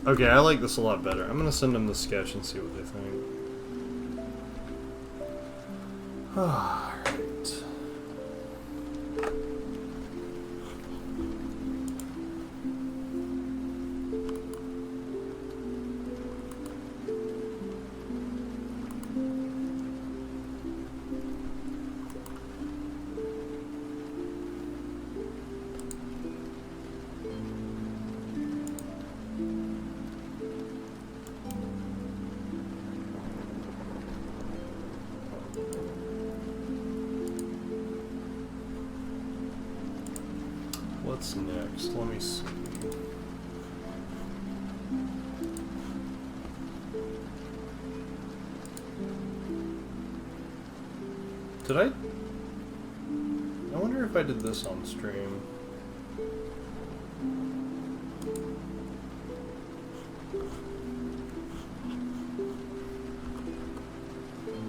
Okay, I like this a lot better. I'm gonna send them the sketch and see what they think. Alright. What's next? Let me see. Did I wonder if I did this on stream.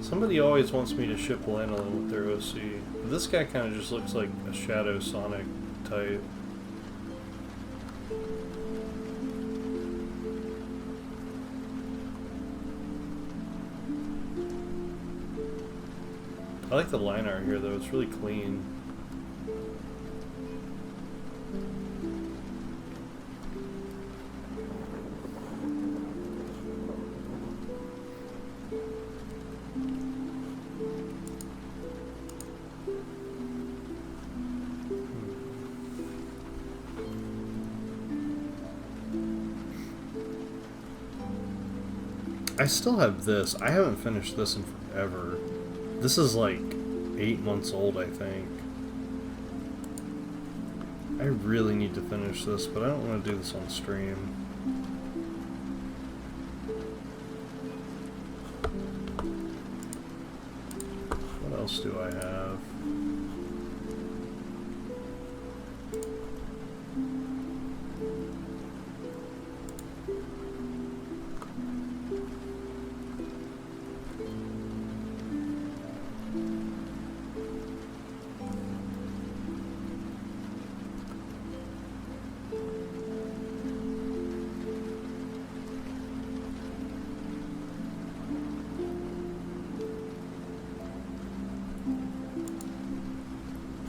Somebody always wants me to ship Lanolin with their OC. But this guy kind of just looks like a Shadow Sonic type. I like the line art here though, it's really clean. I still have this. I haven't finished this in forever. This is like 8 months old, I think. I really need to finish this, but I don't want to do this on stream. What else do I have?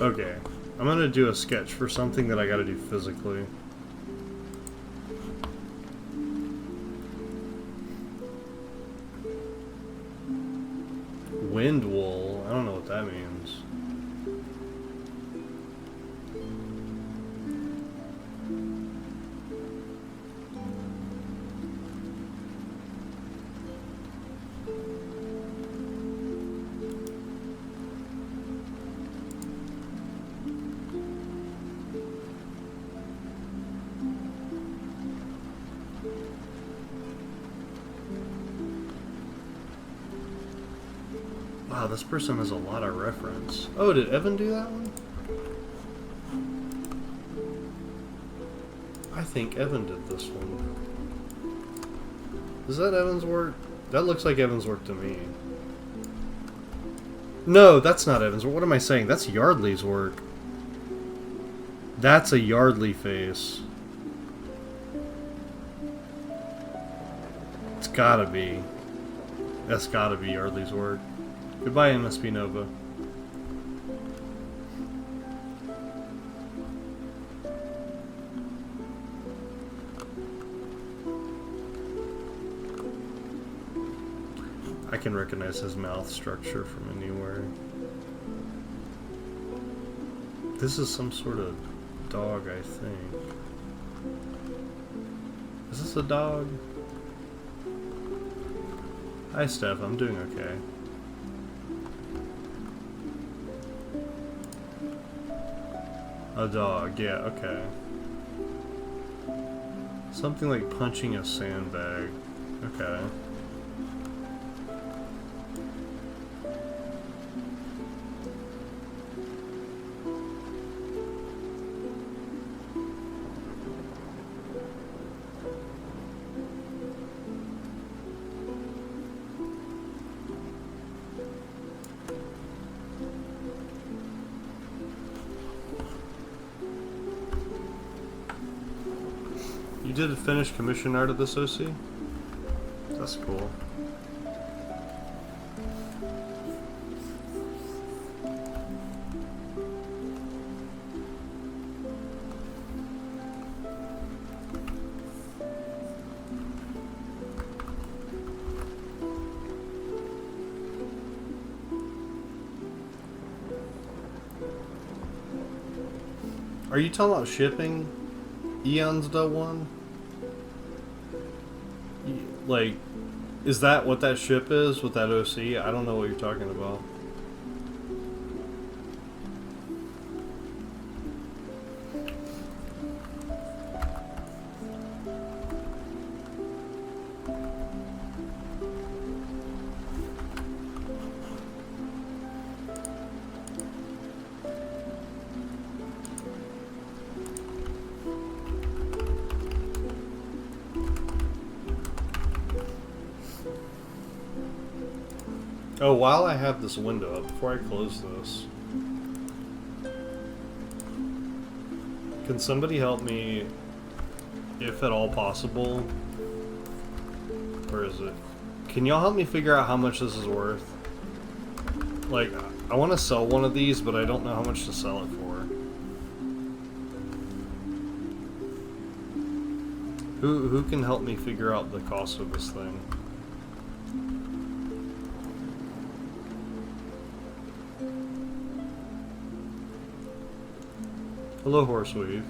Okay, I'm gonna do a sketch for something that I gotta do physically. Wind wool? I don't know what that means. Wow, this person has a lot of reference. Oh, did Evan do that one? I think Evan did this one. Is that Evan's work? That looks like Evan's work to me. No, that's not Evan's work. What am I saying? That's Yardley's work. That's a Yardley face. It's gotta be. That's gotta be Yardley's work. Goodbye, MSP Nova. I can recognize his mouth structure from anywhere. This is some sort of dog, I think. Is this a dog? Hi, Steph. I'm doing okay. A dog, yeah, okay. Something like punching a sandbag. Okay. You did finish commission art of this OC? That's cool. Are you talking about shipping? Eon's the one? Like, is that what that ship is with that OC? I don't know what you're talking about. Oh, while I have this window up, before I close this, can somebody help me, if at all possible? Where is it? Can y'all help me figure out how much this is worth? Like, I want to sell one of these, but I don't know how much to sell it for. Who can help me figure out the cost of this thing? Hello, Horseweave.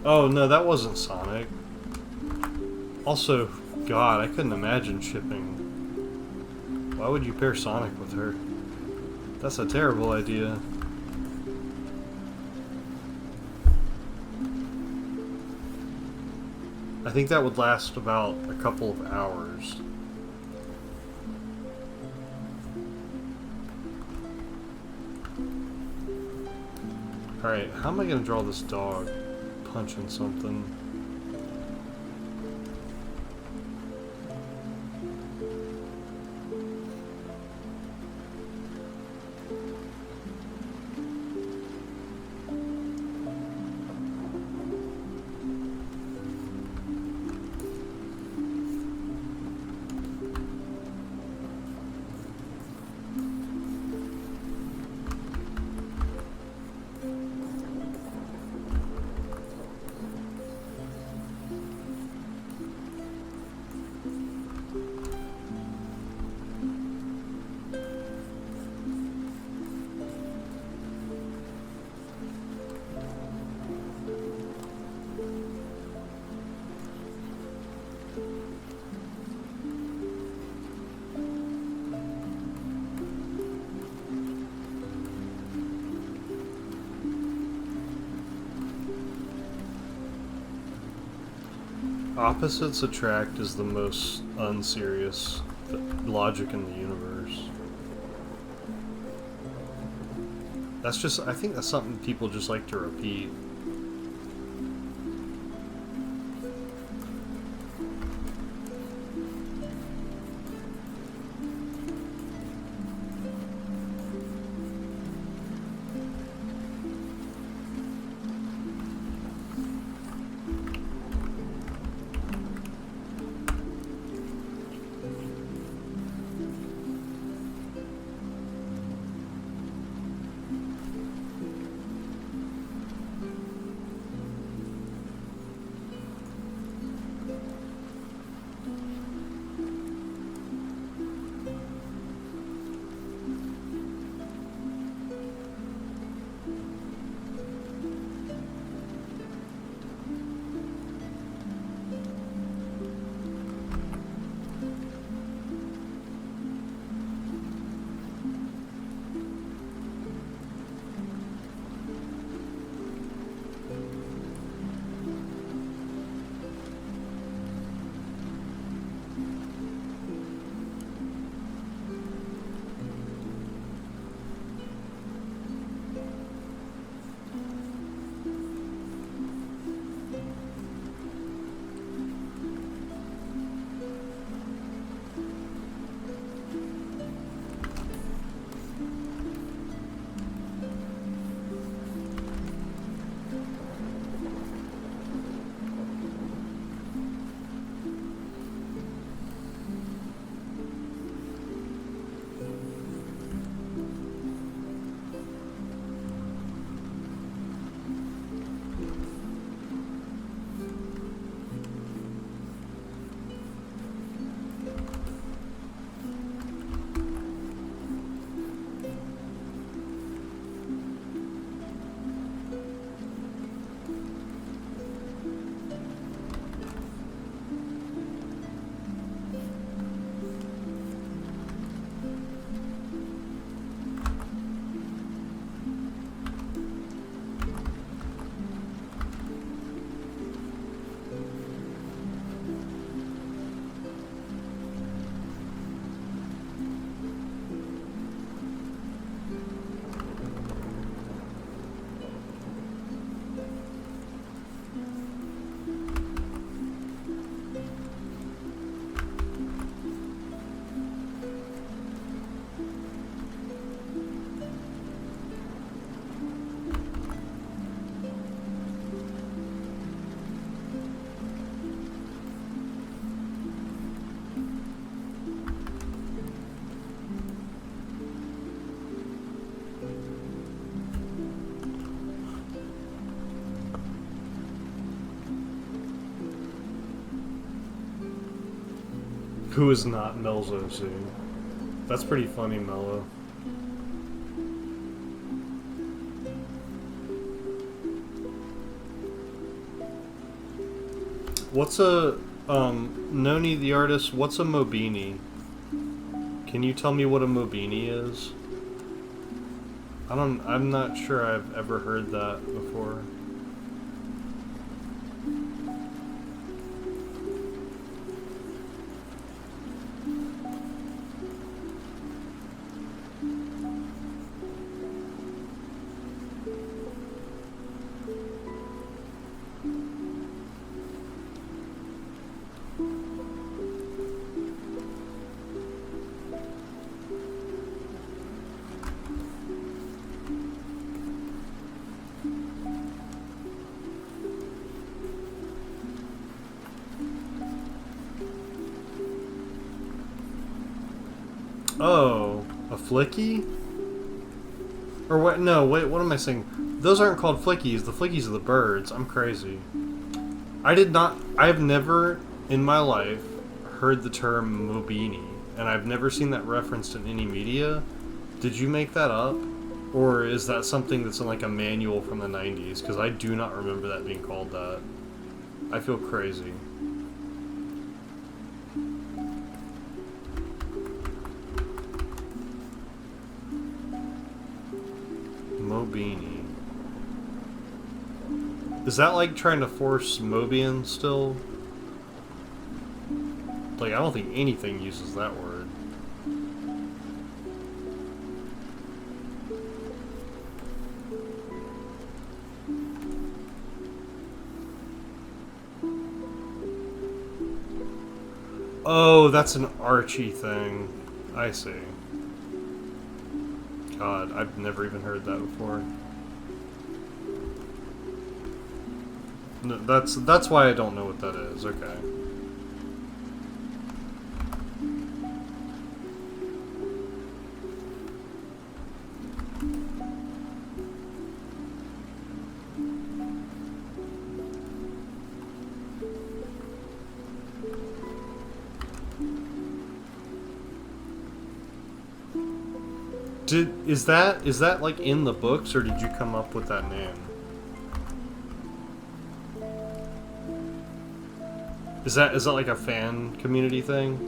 Oh, no, that wasn't Sonic. Also, God, I couldn't imagine shipping. Why would you pair Sonic with her? That's a terrible idea. I think that would last about a couple of hours. Alright, how am I going to draw this dog punching something? Opposites attract is the most unserious logic in the universe. That's just, I think that's something people just like to repeat. Who is not Melzo Z? That's pretty funny, Mello. What's a, Noni the artist, what's a Mobini? Can you tell me what a Mobini is? I'm not sure I've ever heard that before. Oh, a flicky? Or what? No, wait, what am I saying? Those aren't called flickies. The flickies are the birds. I'm crazy. I've never in my life heard the term Mobini, and I've never seen that referenced in any media. Did you make that up? Or is that something that's in like a manual from the 90s? Because I do not remember that being called that. I feel crazy. Mobini. Is that like trying to force Mobian still? Like, I don't think anything uses that word. Oh, that's an Archie thing. I see. God, I've never even heard that before. No, that's why I don't know what that is. Okay. Is that like in the books, or did you come up with that name? Is that like a fan community thing,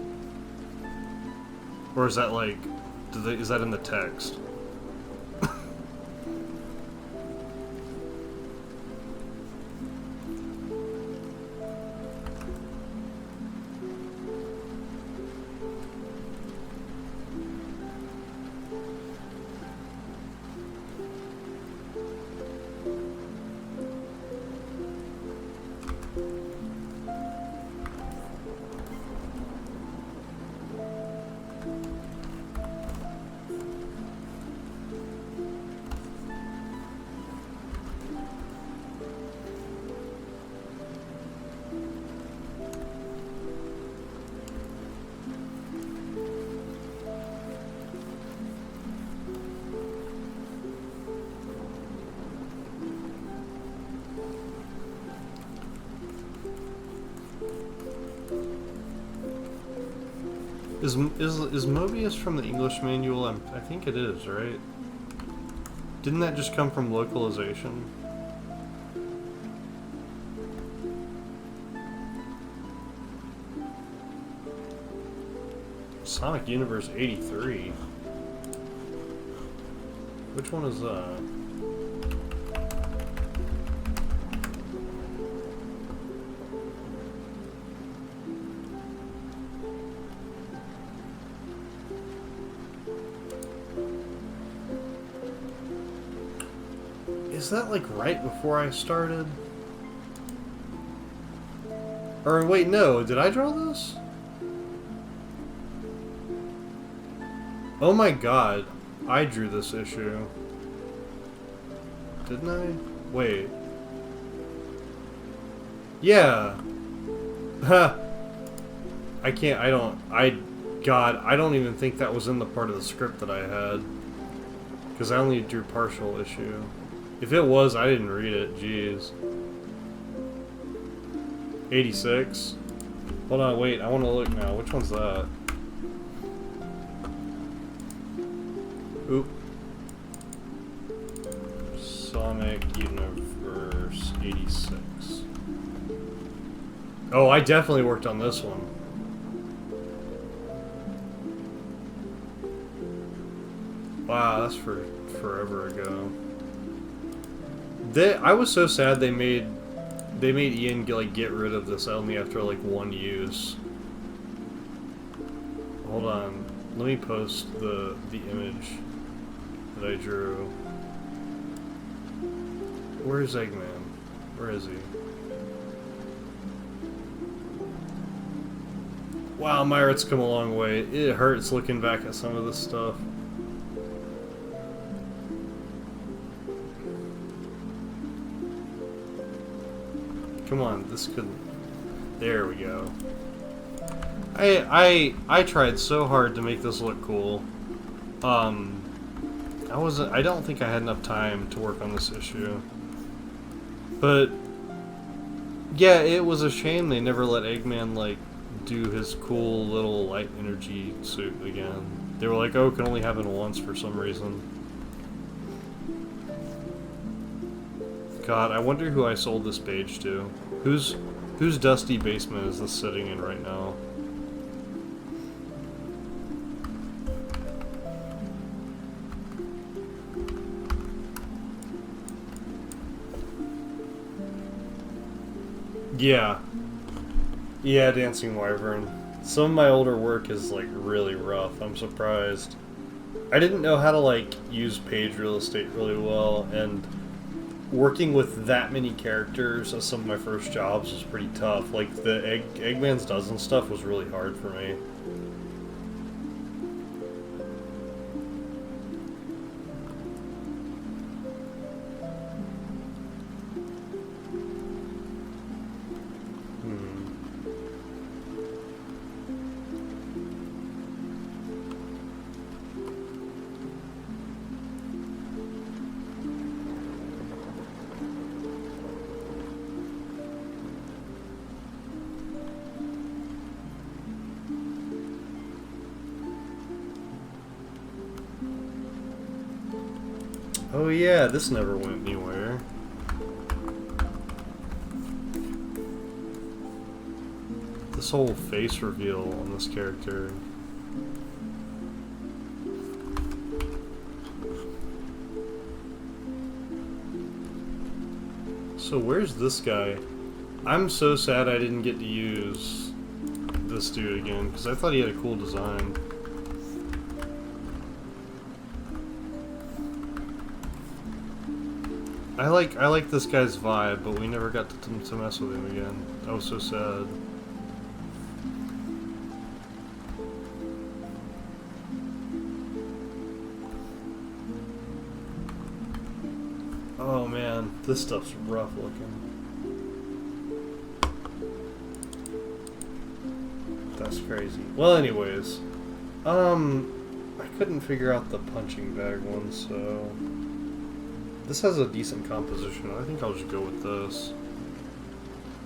or is that like, is that in the text? Is Mobius from the English manual? I think it is, right? Didn't that just come from localization? Sonic Universe 83? Which one is that? Is that like right before I started? Or wait, no, did I draw this? Oh my god, I drew this issue. Didn't I? Wait. Yeah. Ha! God, I don't even think that was in the part of the script that I had. Because I only drew partial issue. If it was, I didn't read it, jeez. 86? Hold on, wait, I want to look now. Which one's that? Oop. Sonic Universe 86. Oh, I definitely worked on this one. Wow, that's forever ago. I was so sad they made Ian get rid of this only after like one use. Hold on, let me post the image that I drew. Where's Eggman? Where is he? Wow, Myra's come a long way. It hurts looking back at some of this stuff. Come on, this could... There we go. I tried so hard to make this look cool. I don't think I had enough time to work on this issue. But yeah, it was a shame they never let Eggman like do his cool little light energy suit again. They were like, oh, it can only happen once for some reason. God, I wonder who I sold this page to. Whose dusty basement is this sitting in right now? Yeah. Yeah, Dancing Wyvern. Some of my older work is like really rough. I'm surprised. I didn't know how to like use page real estate really well, and working with that many characters as some of my first jobs was pretty tough. Like the Eggman's Dozen stuff was really hard for me. Oh yeah, this never went anywhere. This whole face reveal on this character. So where's this guy? I'm so sad I didn't get to use this dude again, because I thought he had a cool design. I like this guy's vibe, but we never got to mess with him again. That was so sad. Oh man, this stuff's rough looking. That's crazy. Well, anyways, I couldn't figure out the punching bag one, so this has a decent composition. I think I'll just go with this.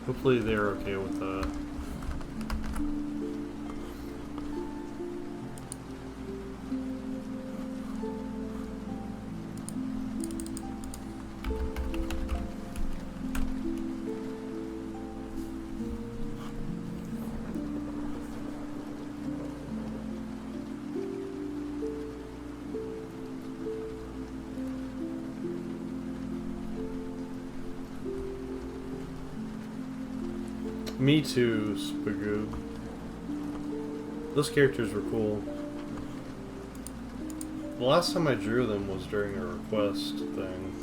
Hopefully they're okay with that. Me too, Spagoo. Those characters were cool. The last time I drew them was during a request thing.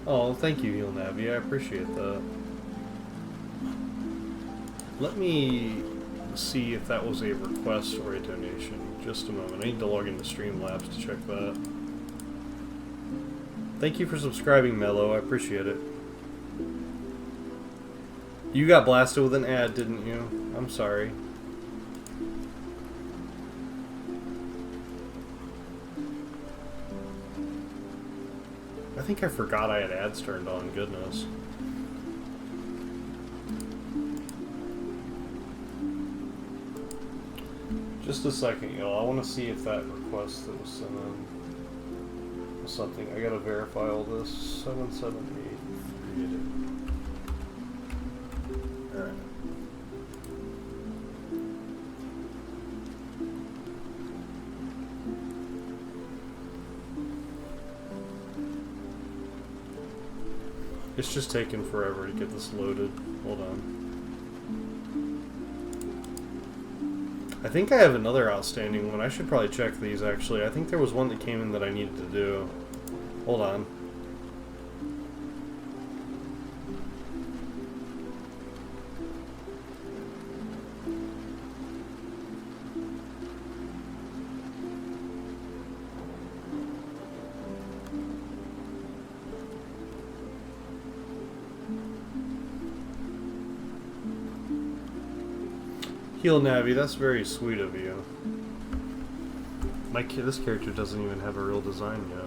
Oh, thank you, Heal Navi. I appreciate that. Let me see if that was a request or a donation. Just a moment. I need to log into Streamlabs to check that. Thank you for subscribing, Mello. I appreciate it. You got blasted with an ad, didn't you? I'm sorry. I think I forgot I had ads turned on, goodness. Just a second, y'all. I want to see if that request that was sent in was something. I gotta verify all this. 778 created. Alright. It's just taking forever to get this loaded. Hold on. I think I have another outstanding one. I should probably check these, actually. I think there was one that came in that I needed to do. Hold on. Heal Navi, that's very sweet of you. This character doesn't even have a real design yet.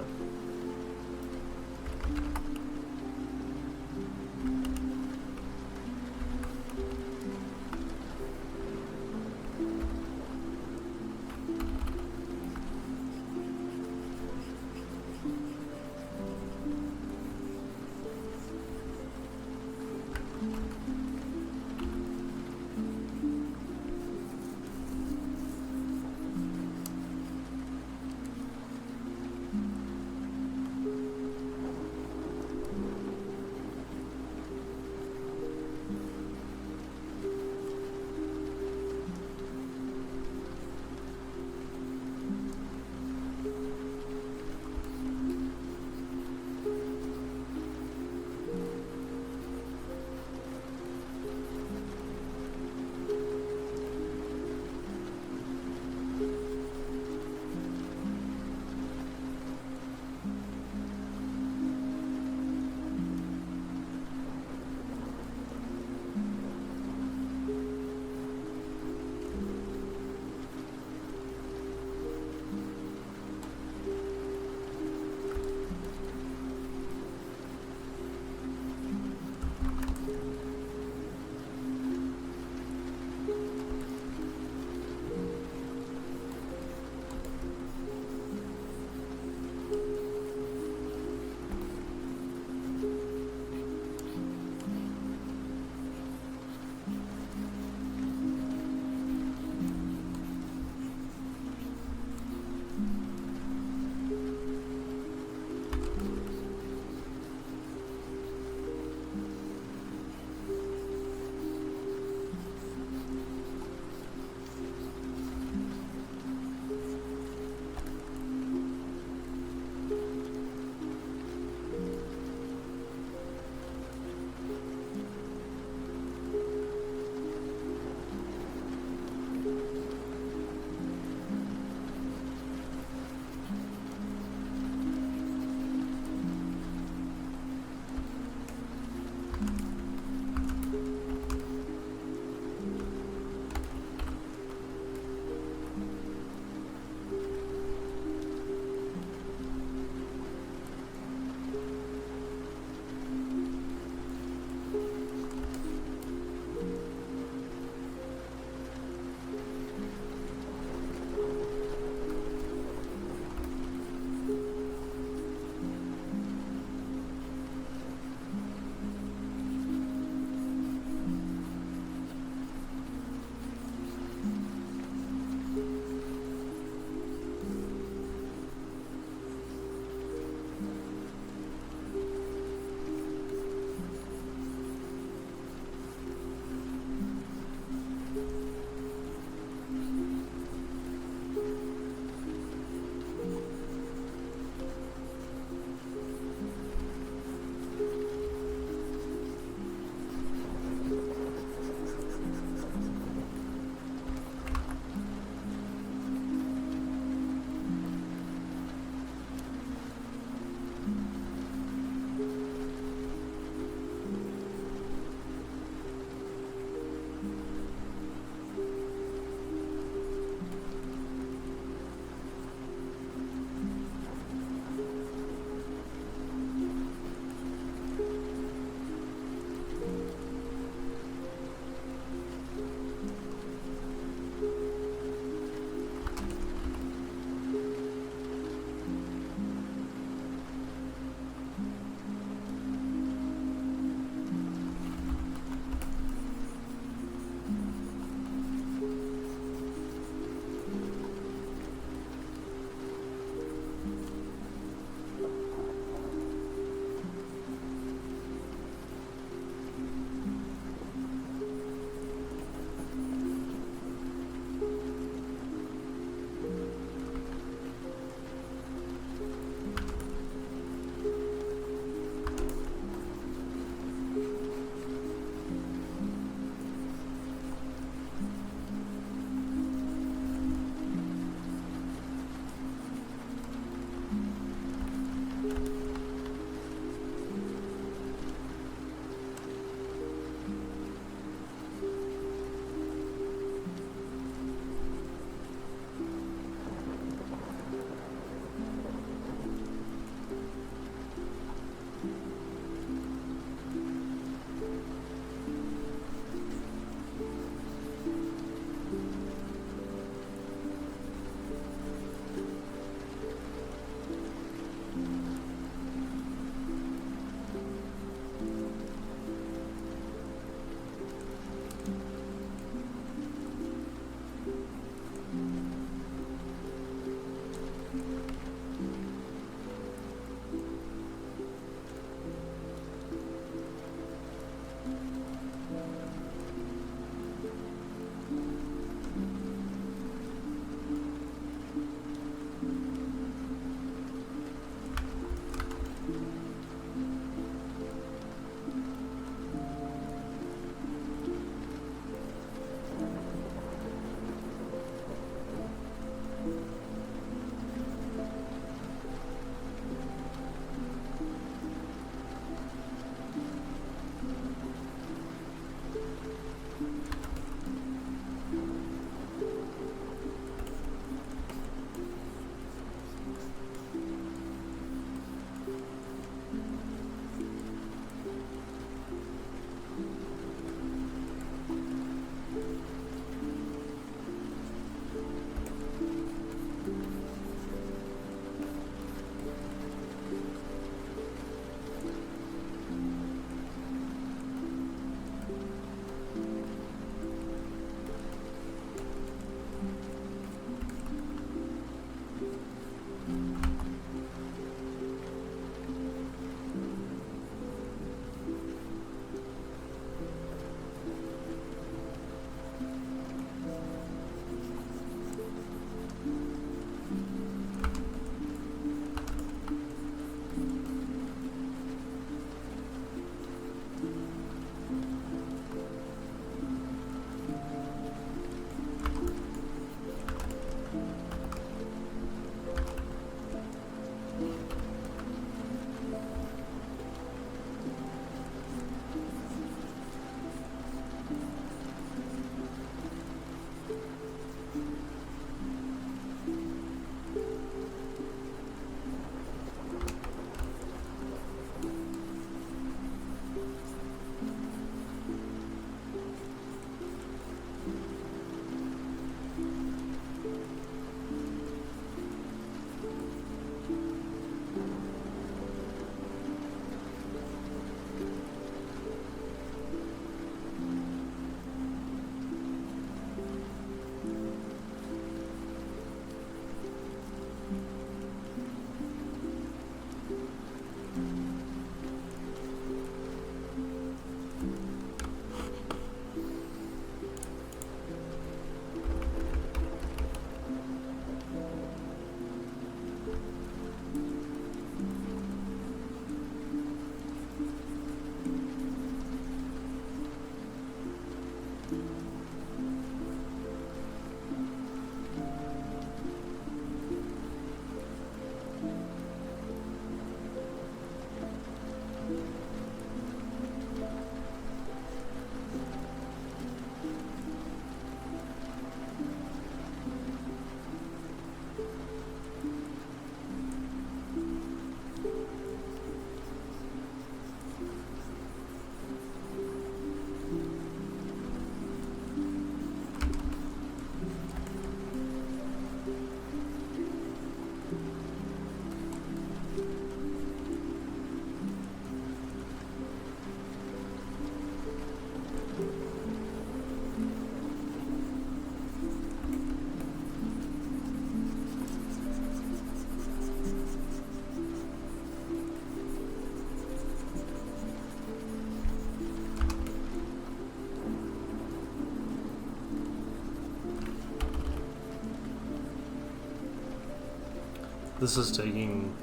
This is taking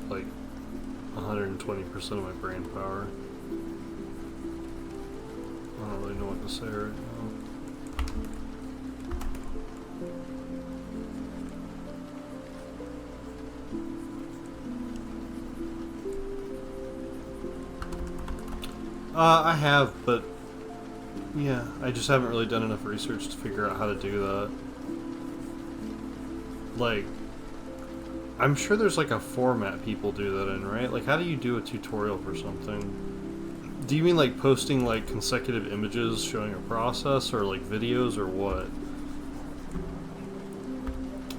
like 120% of my brain power. I don't really know what to say right now. I have, but yeah, I just haven't really done enough research to figure out how to do that. Like, I'm sure there's like a format people do that in, right? Like, how do you do a tutorial for something? Do you mean like posting like consecutive images showing a process, or like videos, or what?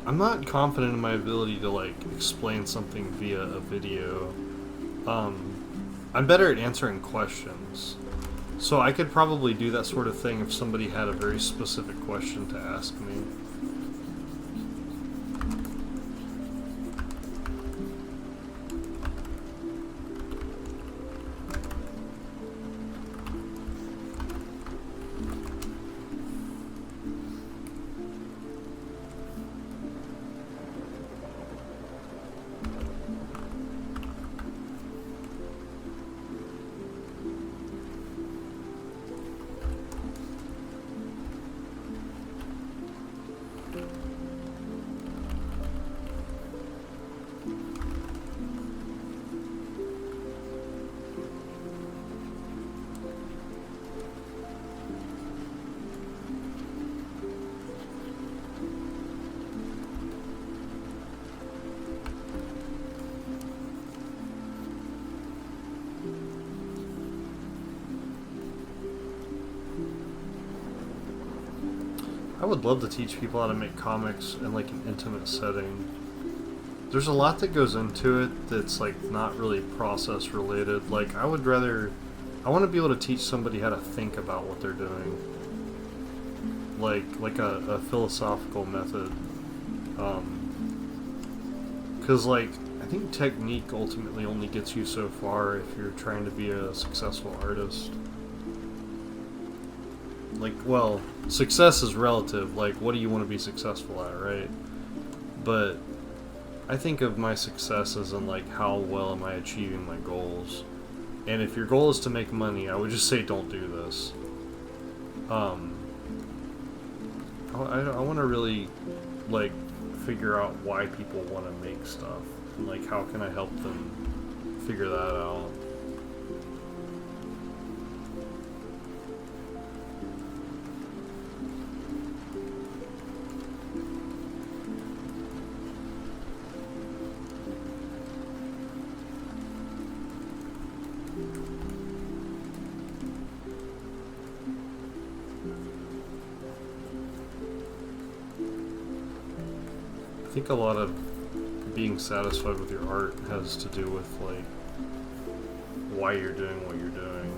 I'm not confident in my ability to like explain something via a video. I'm better at answering questions. So I could probably do that sort of thing if somebody had a very specific question to ask me. I would love to teach people how to make comics in like an intimate setting. There's a lot that goes into it that's like not really process related. Like I want to be able to teach somebody how to think about what they're doing. Like a philosophical method. Cause like I think technique ultimately only gets you so far if you're trying to be a successful artist. Like, well, success is relative. Like, what do you want to be successful at, right? But I think of my success as in, like, how well am I achieving my goals? And if your goal is to make money, I would just say don't do this. I want to really, like, figure out why people want to make stuff. And, like, how can I help them figure that out? I think a lot of being satisfied with your art has to do with like why you're doing what you're doing.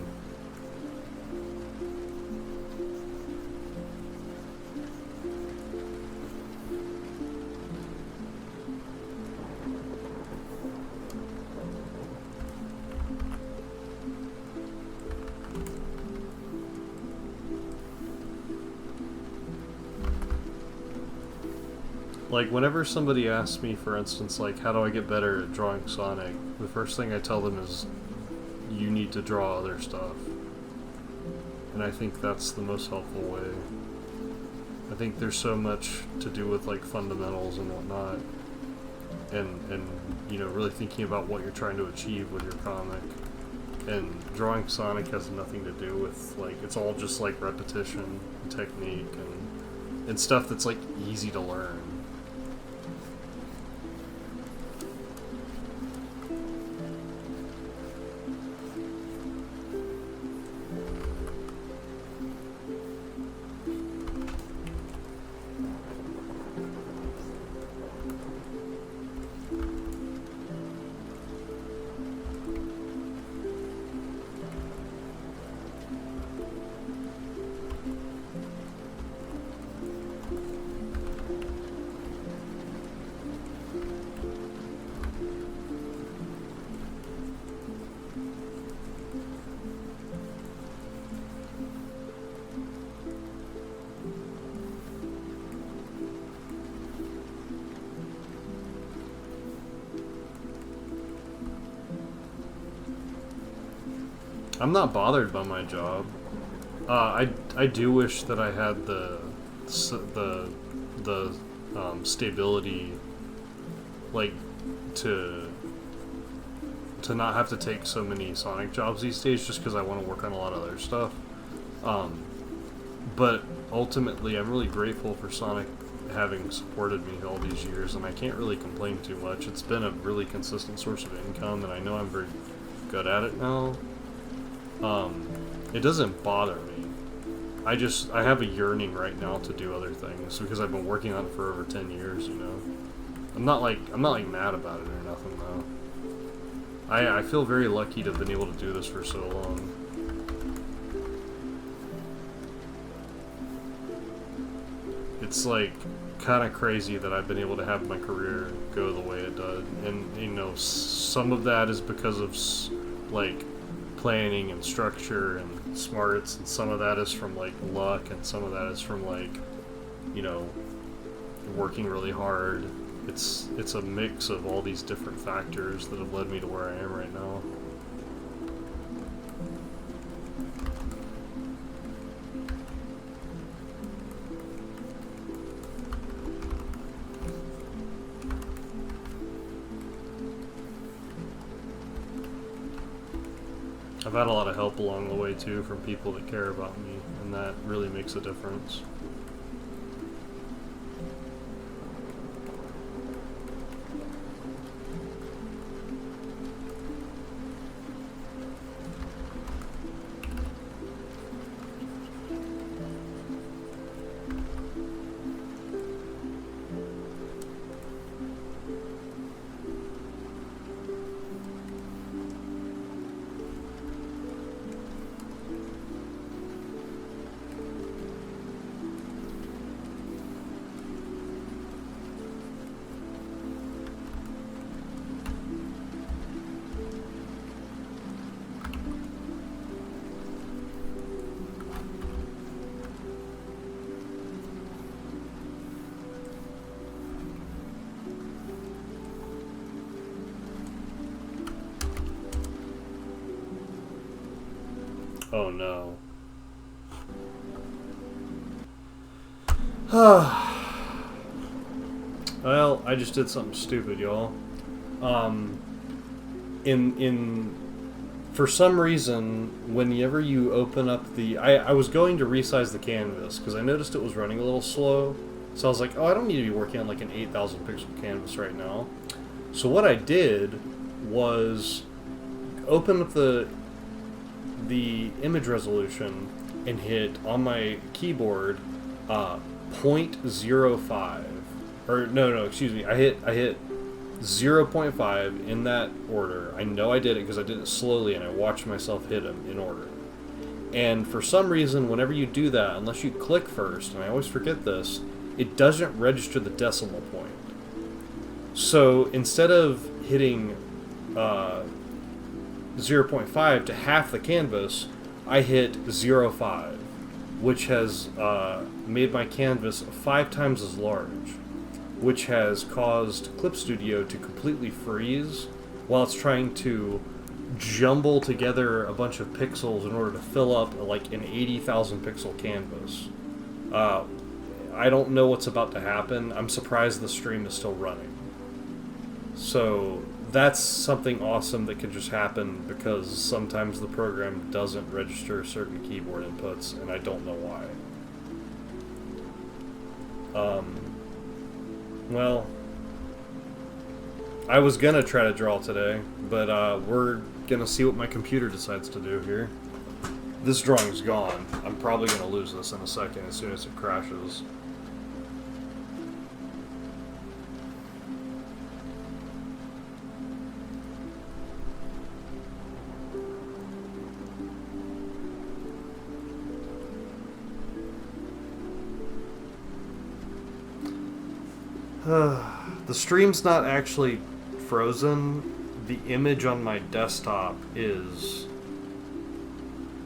Like, whenever somebody asks me, for instance, like, how do I get better at drawing Sonic, the first thing I tell them is, you need to draw other stuff. And I think that's the most helpful way. I think there's so much to do with, like, fundamentals and whatnot. And you know, really thinking about what you're trying to achieve with your comic. And drawing Sonic has nothing to do with, like, it's all just, like, repetition and technique and stuff that's, like, easy to learn. I'm not bothered by my job. I do wish that I had the stability, like, to not have to take so many Sonic jobs these days, just because I want to work on a lot of other stuff. But ultimately, I'm really grateful for Sonic having supported me all these years, and I can't really complain too much. It's been a really consistent source of income, and I know I'm very good at it now. It doesn't bother me. I have a yearning right now to do other things because I've been working on it for over 10 years, you know. I'm not like mad about it or nothing though. I feel very lucky to have been able to do this for so long. It's like kind of crazy that I've been able to have my career go the way it does, and you know, some of that is because of like planning and structure and smarts, and some of that is from like luck, and some of that is from like, you know, working really hard. It's a mix of all these different factors that have led me to where I am right now. I've had a lot of help along the way too from people that care about me, and that really makes a difference. Oh no. Well, I just did something stupid, y'all. For some reason, whenever you open up the... I was going to resize the canvas, because I noticed it was running a little slow. So I was like, oh, I don't need to be working on like an 8,000 pixel canvas right now. So what I did was open up the image resolution and hit on my keyboard 0.05, or no, excuse me, I hit 0.5 in that order. I know I did it because I did it slowly and I watched myself hit them in order. And for some reason, whenever you do that, unless you click first, and I always forget this, it doesn't register the decimal point. So instead of hitting 0.5 to half the canvas, I hit 0.5, which has made my canvas 5 times as large, which has caused Clip Studio to completely freeze while it's trying to jumble together a bunch of pixels in order to fill up like an 80,000 pixel canvas. I don't know what's about to happen. I'm surprised the stream is still running. So that's something awesome that could just happen because sometimes the program doesn't register certain keyboard inputs, and I don't know why. Well, I was gonna try to draw today, but we're gonna see what my computer decides to do here. This drawing's gone. I'm probably gonna lose this in a second as soon as it crashes. The stream's not actually frozen. The image on my desktop is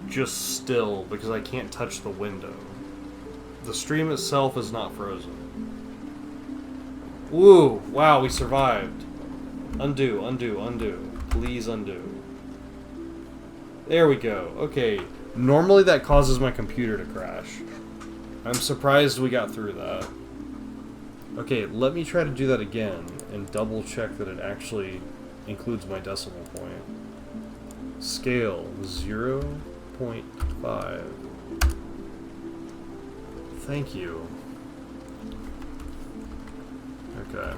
just still because I can't touch the window. The stream itself is not frozen. Woo! Wow, we survived. Undo, undo, undo. Please undo. There we go. Okay. Normally that causes my computer to crash. I'm surprised we got through that. Okay, let me try to do that again and double check that it actually includes my decimal point. Scale 0.5. Thank you. Okay.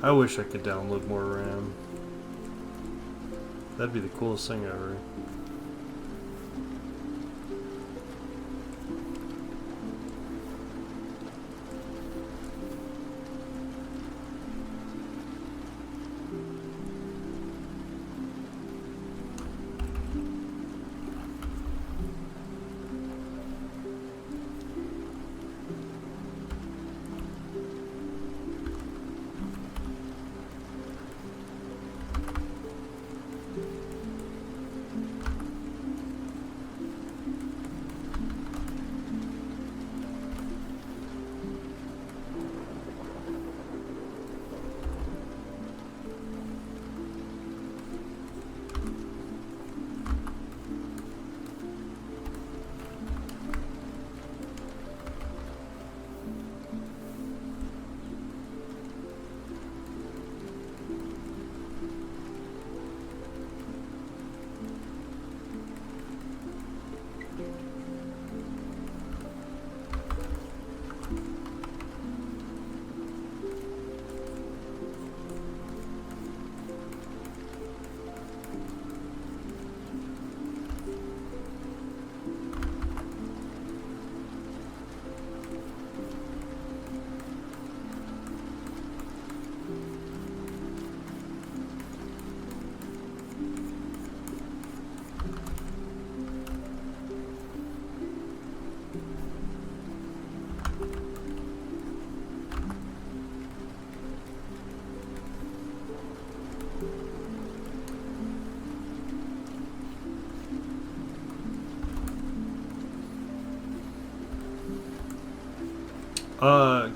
I wish I could download more RAM. That'd be the coolest thing ever.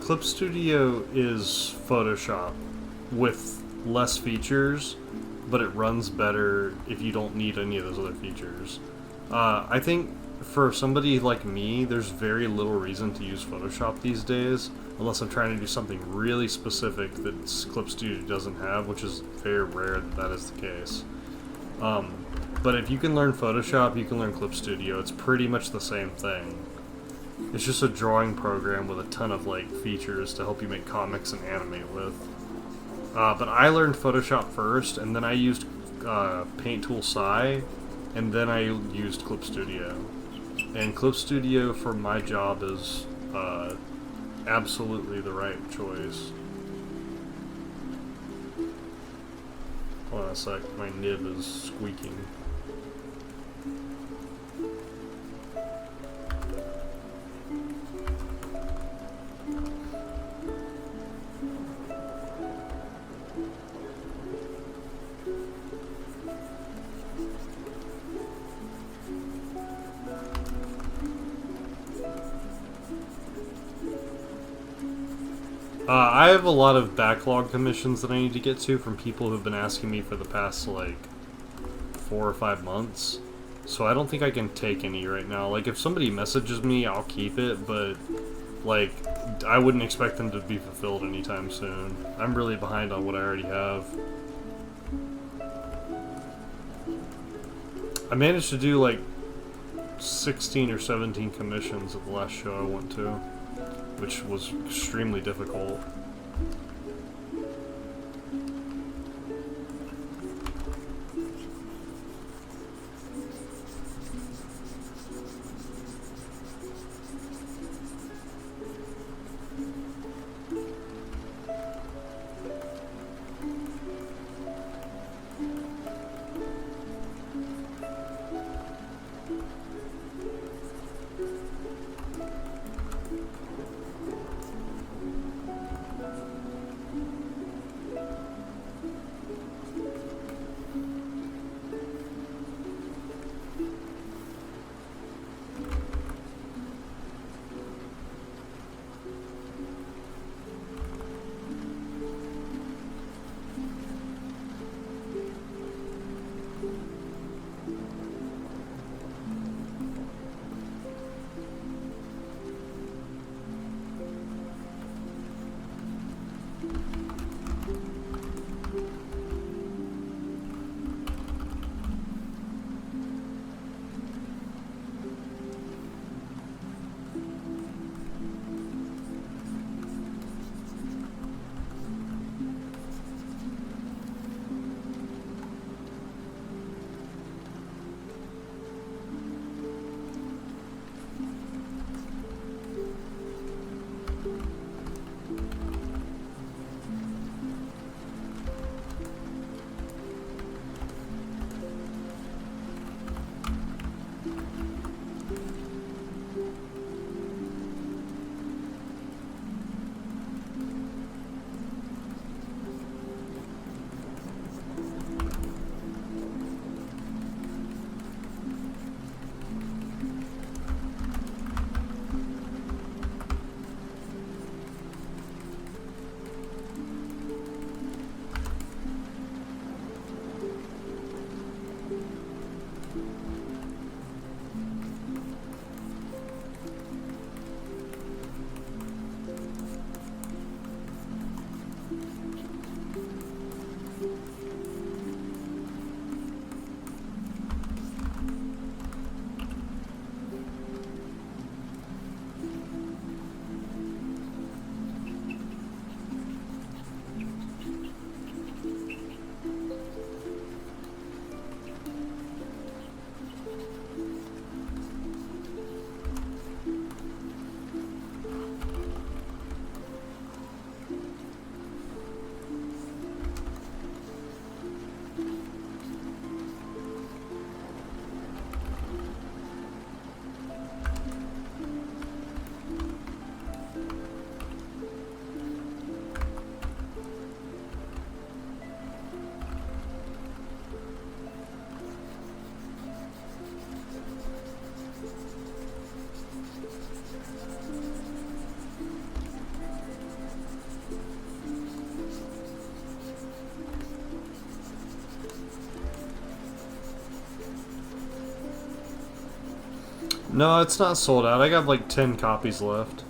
Clip Studio is Photoshop with less features, but it runs better if you don't need any of those other features. I think for somebody like me, there's very little reason to use Photoshop these days, unless I'm trying to do something really specific that Clip Studio doesn't have, which is very rare that that is the case. But if you can learn Photoshop, you can learn Clip Studio. It's pretty much the same thing. It's just a drawing program with a ton of like features to help you make comics and animate with. But I learned Photoshop first, and then I used Paint Tool Sai, and then I used Clip Studio. And Clip Studio for my job is absolutely the right choice. Hold on a sec, my nib is squeaking. I have a lot of backlog commissions that I need to get to from people who've been asking me for the past, like, 4 or 5 months. So I don't think I can take any right now. Like, if somebody messages me, I'll keep it, but, like, I wouldn't expect them to be fulfilled anytime soon. I'm really behind on what I already have. I managed to do, like, 16 or 17 commissions at the last show I went to, which was extremely difficult. No, it's not sold out. I got like 10 copies left.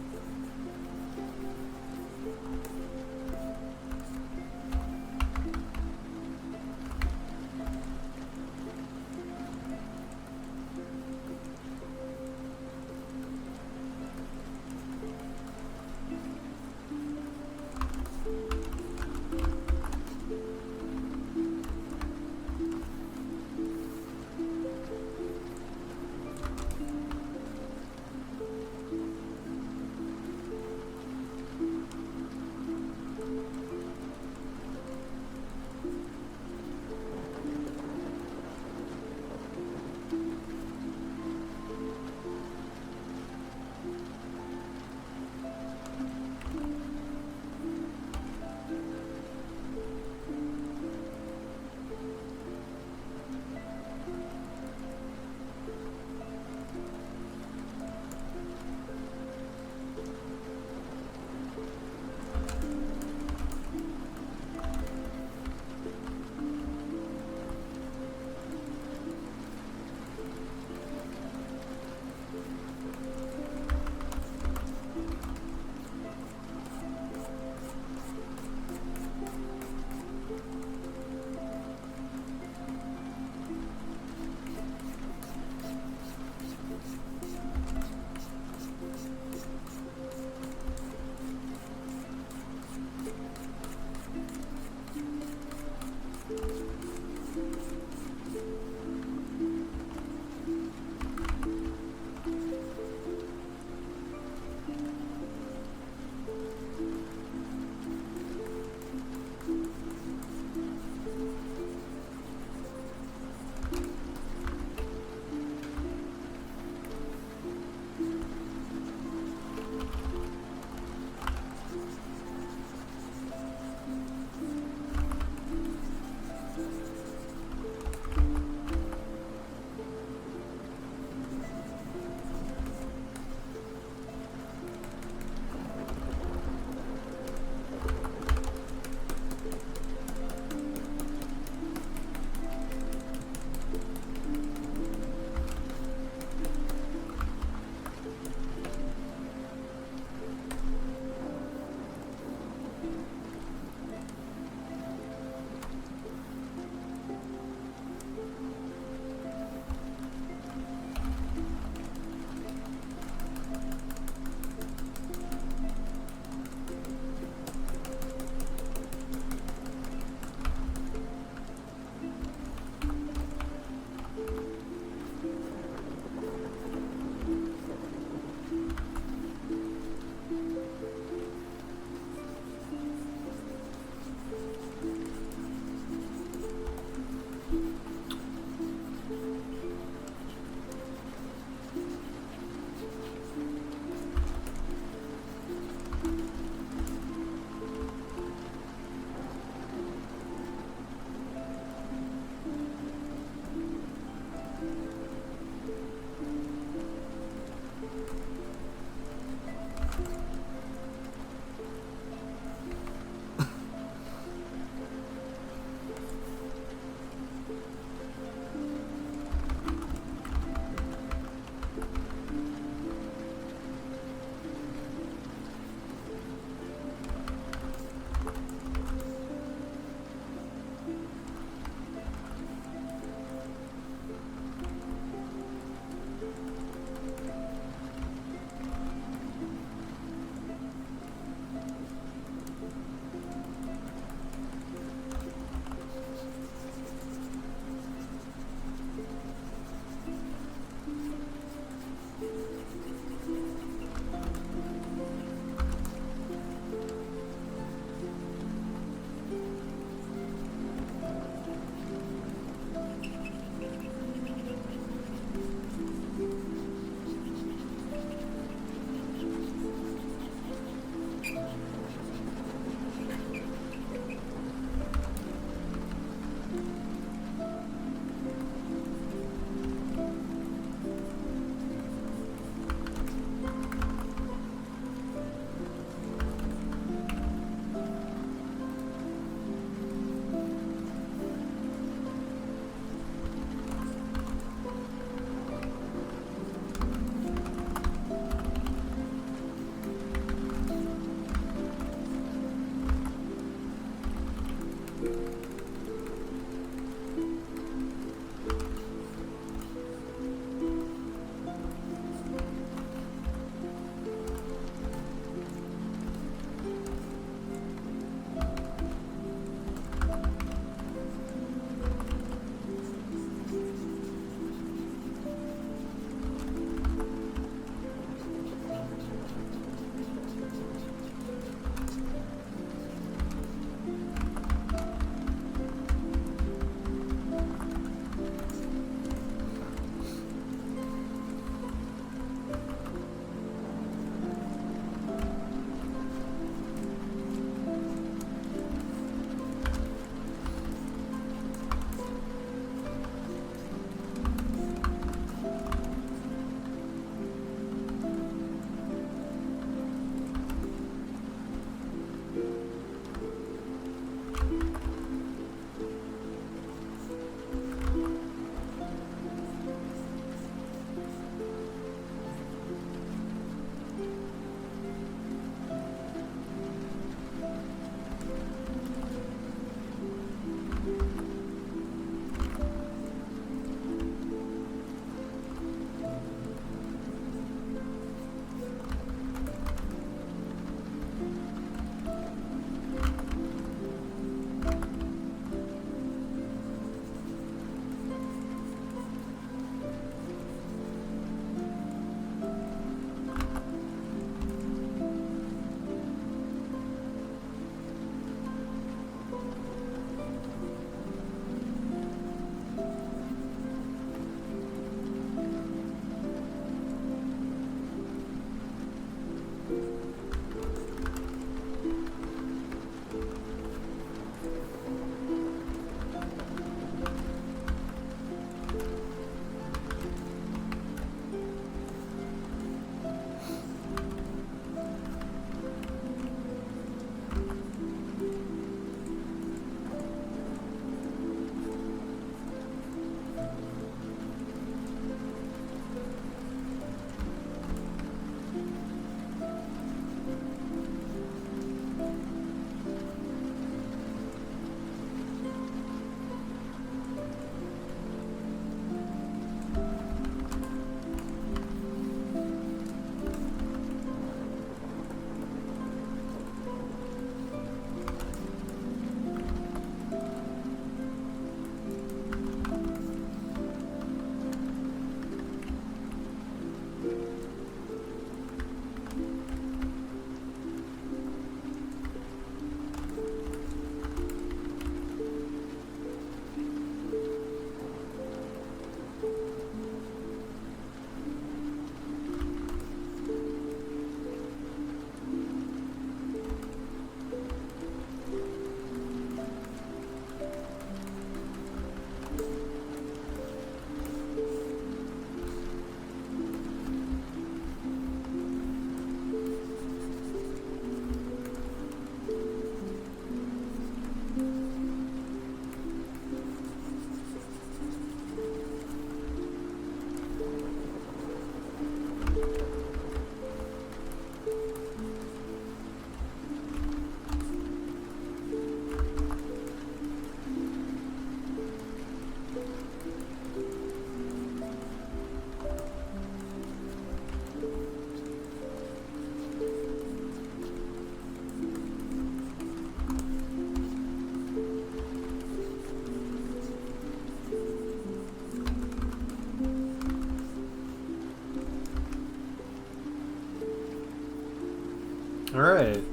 Alright.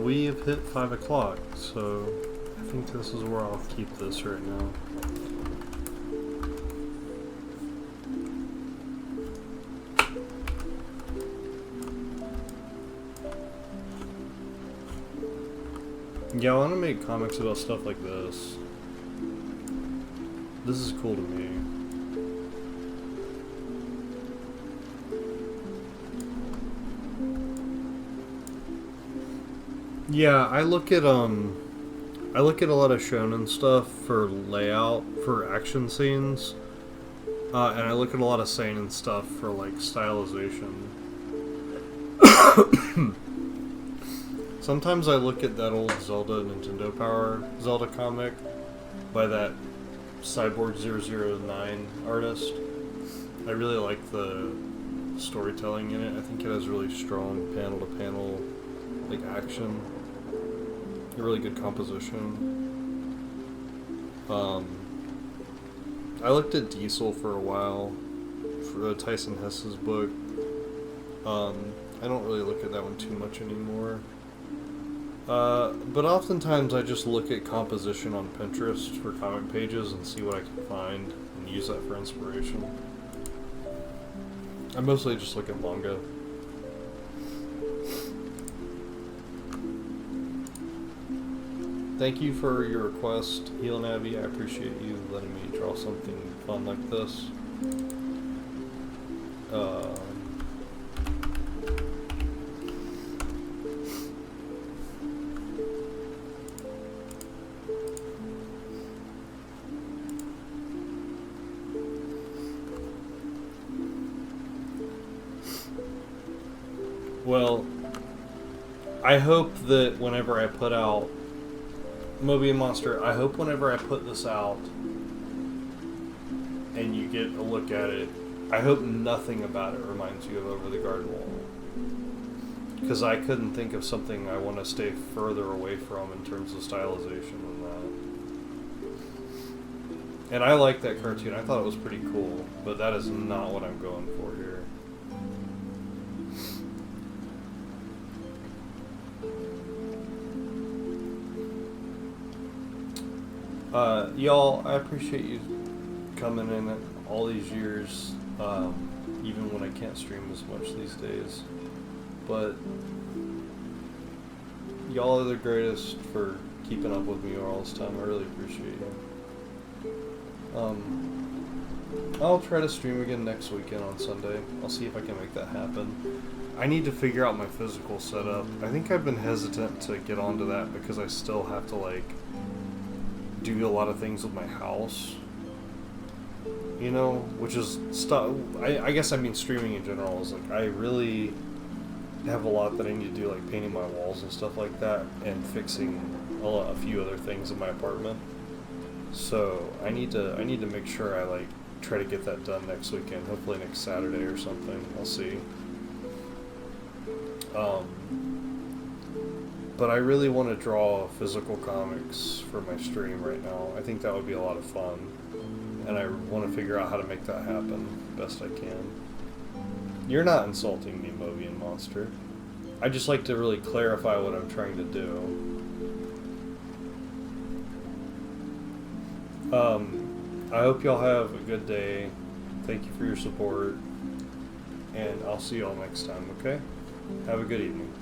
We have hit 5 o'clock, so I think this is where I'll keep this right now. Yeah, I want to make comics about stuff like this. This is cool to me. Yeah, I look at a lot of shonen stuff for layout for action scenes, and I look at a lot of seinen stuff for like stylization. Sometimes I look at that old Zelda Nintendo Power Zelda comic by that Cyborg009 artist. I really like the storytelling in it. I think it has really strong panel-to-panel like action. A really good composition. I looked at Diesel for a while for Tyson Hess's book. I don't really look at that one too much anymore. But oftentimes I just look at composition on Pinterest for comic pages and see what I can find and use that for inspiration. I mostly just look at manga. Thank you for your request, Heal Navi. I appreciate you letting me draw something fun like this. Well, I hope that whenever I put out Moby and Monster, I hope whenever I put this out and you get a look at it, I hope nothing about it reminds you of Over the Garden Wall. Because I couldn't think of something I want to stay further away from in terms of stylization than that. And I like that cartoon. I thought it was pretty cool, but that is not what I'm going for here. Y'all, I appreciate you coming in all these years, even when I can't stream as much these days. But y'all are the greatest for keeping up with me all this time. I really appreciate you. I'll try to stream again next weekend on Sunday. I'll see if I can make that happen. I need to figure out my physical setup. I think I've been hesitant to get onto that because I still have to like do a lot of things with my house, you know, which is stuff. I guess I mean streaming in general is like I really have a lot that I need to do, like painting my walls and stuff like that, and fixing a few other things in my apartment. So I need to make sure I like try to get that done next weekend. Hopefully next Saturday or something. I'll see. But I really want to draw physical comics for my stream right now. I think that would be a lot of fun. And I want to figure out how to make that happen best I can. You're not insulting me, Moby and Monster. I just like to really clarify what I'm trying to do. I hope y'all have a good day. Thank you for your support. And I'll see y'all next time, okay? Have a good evening.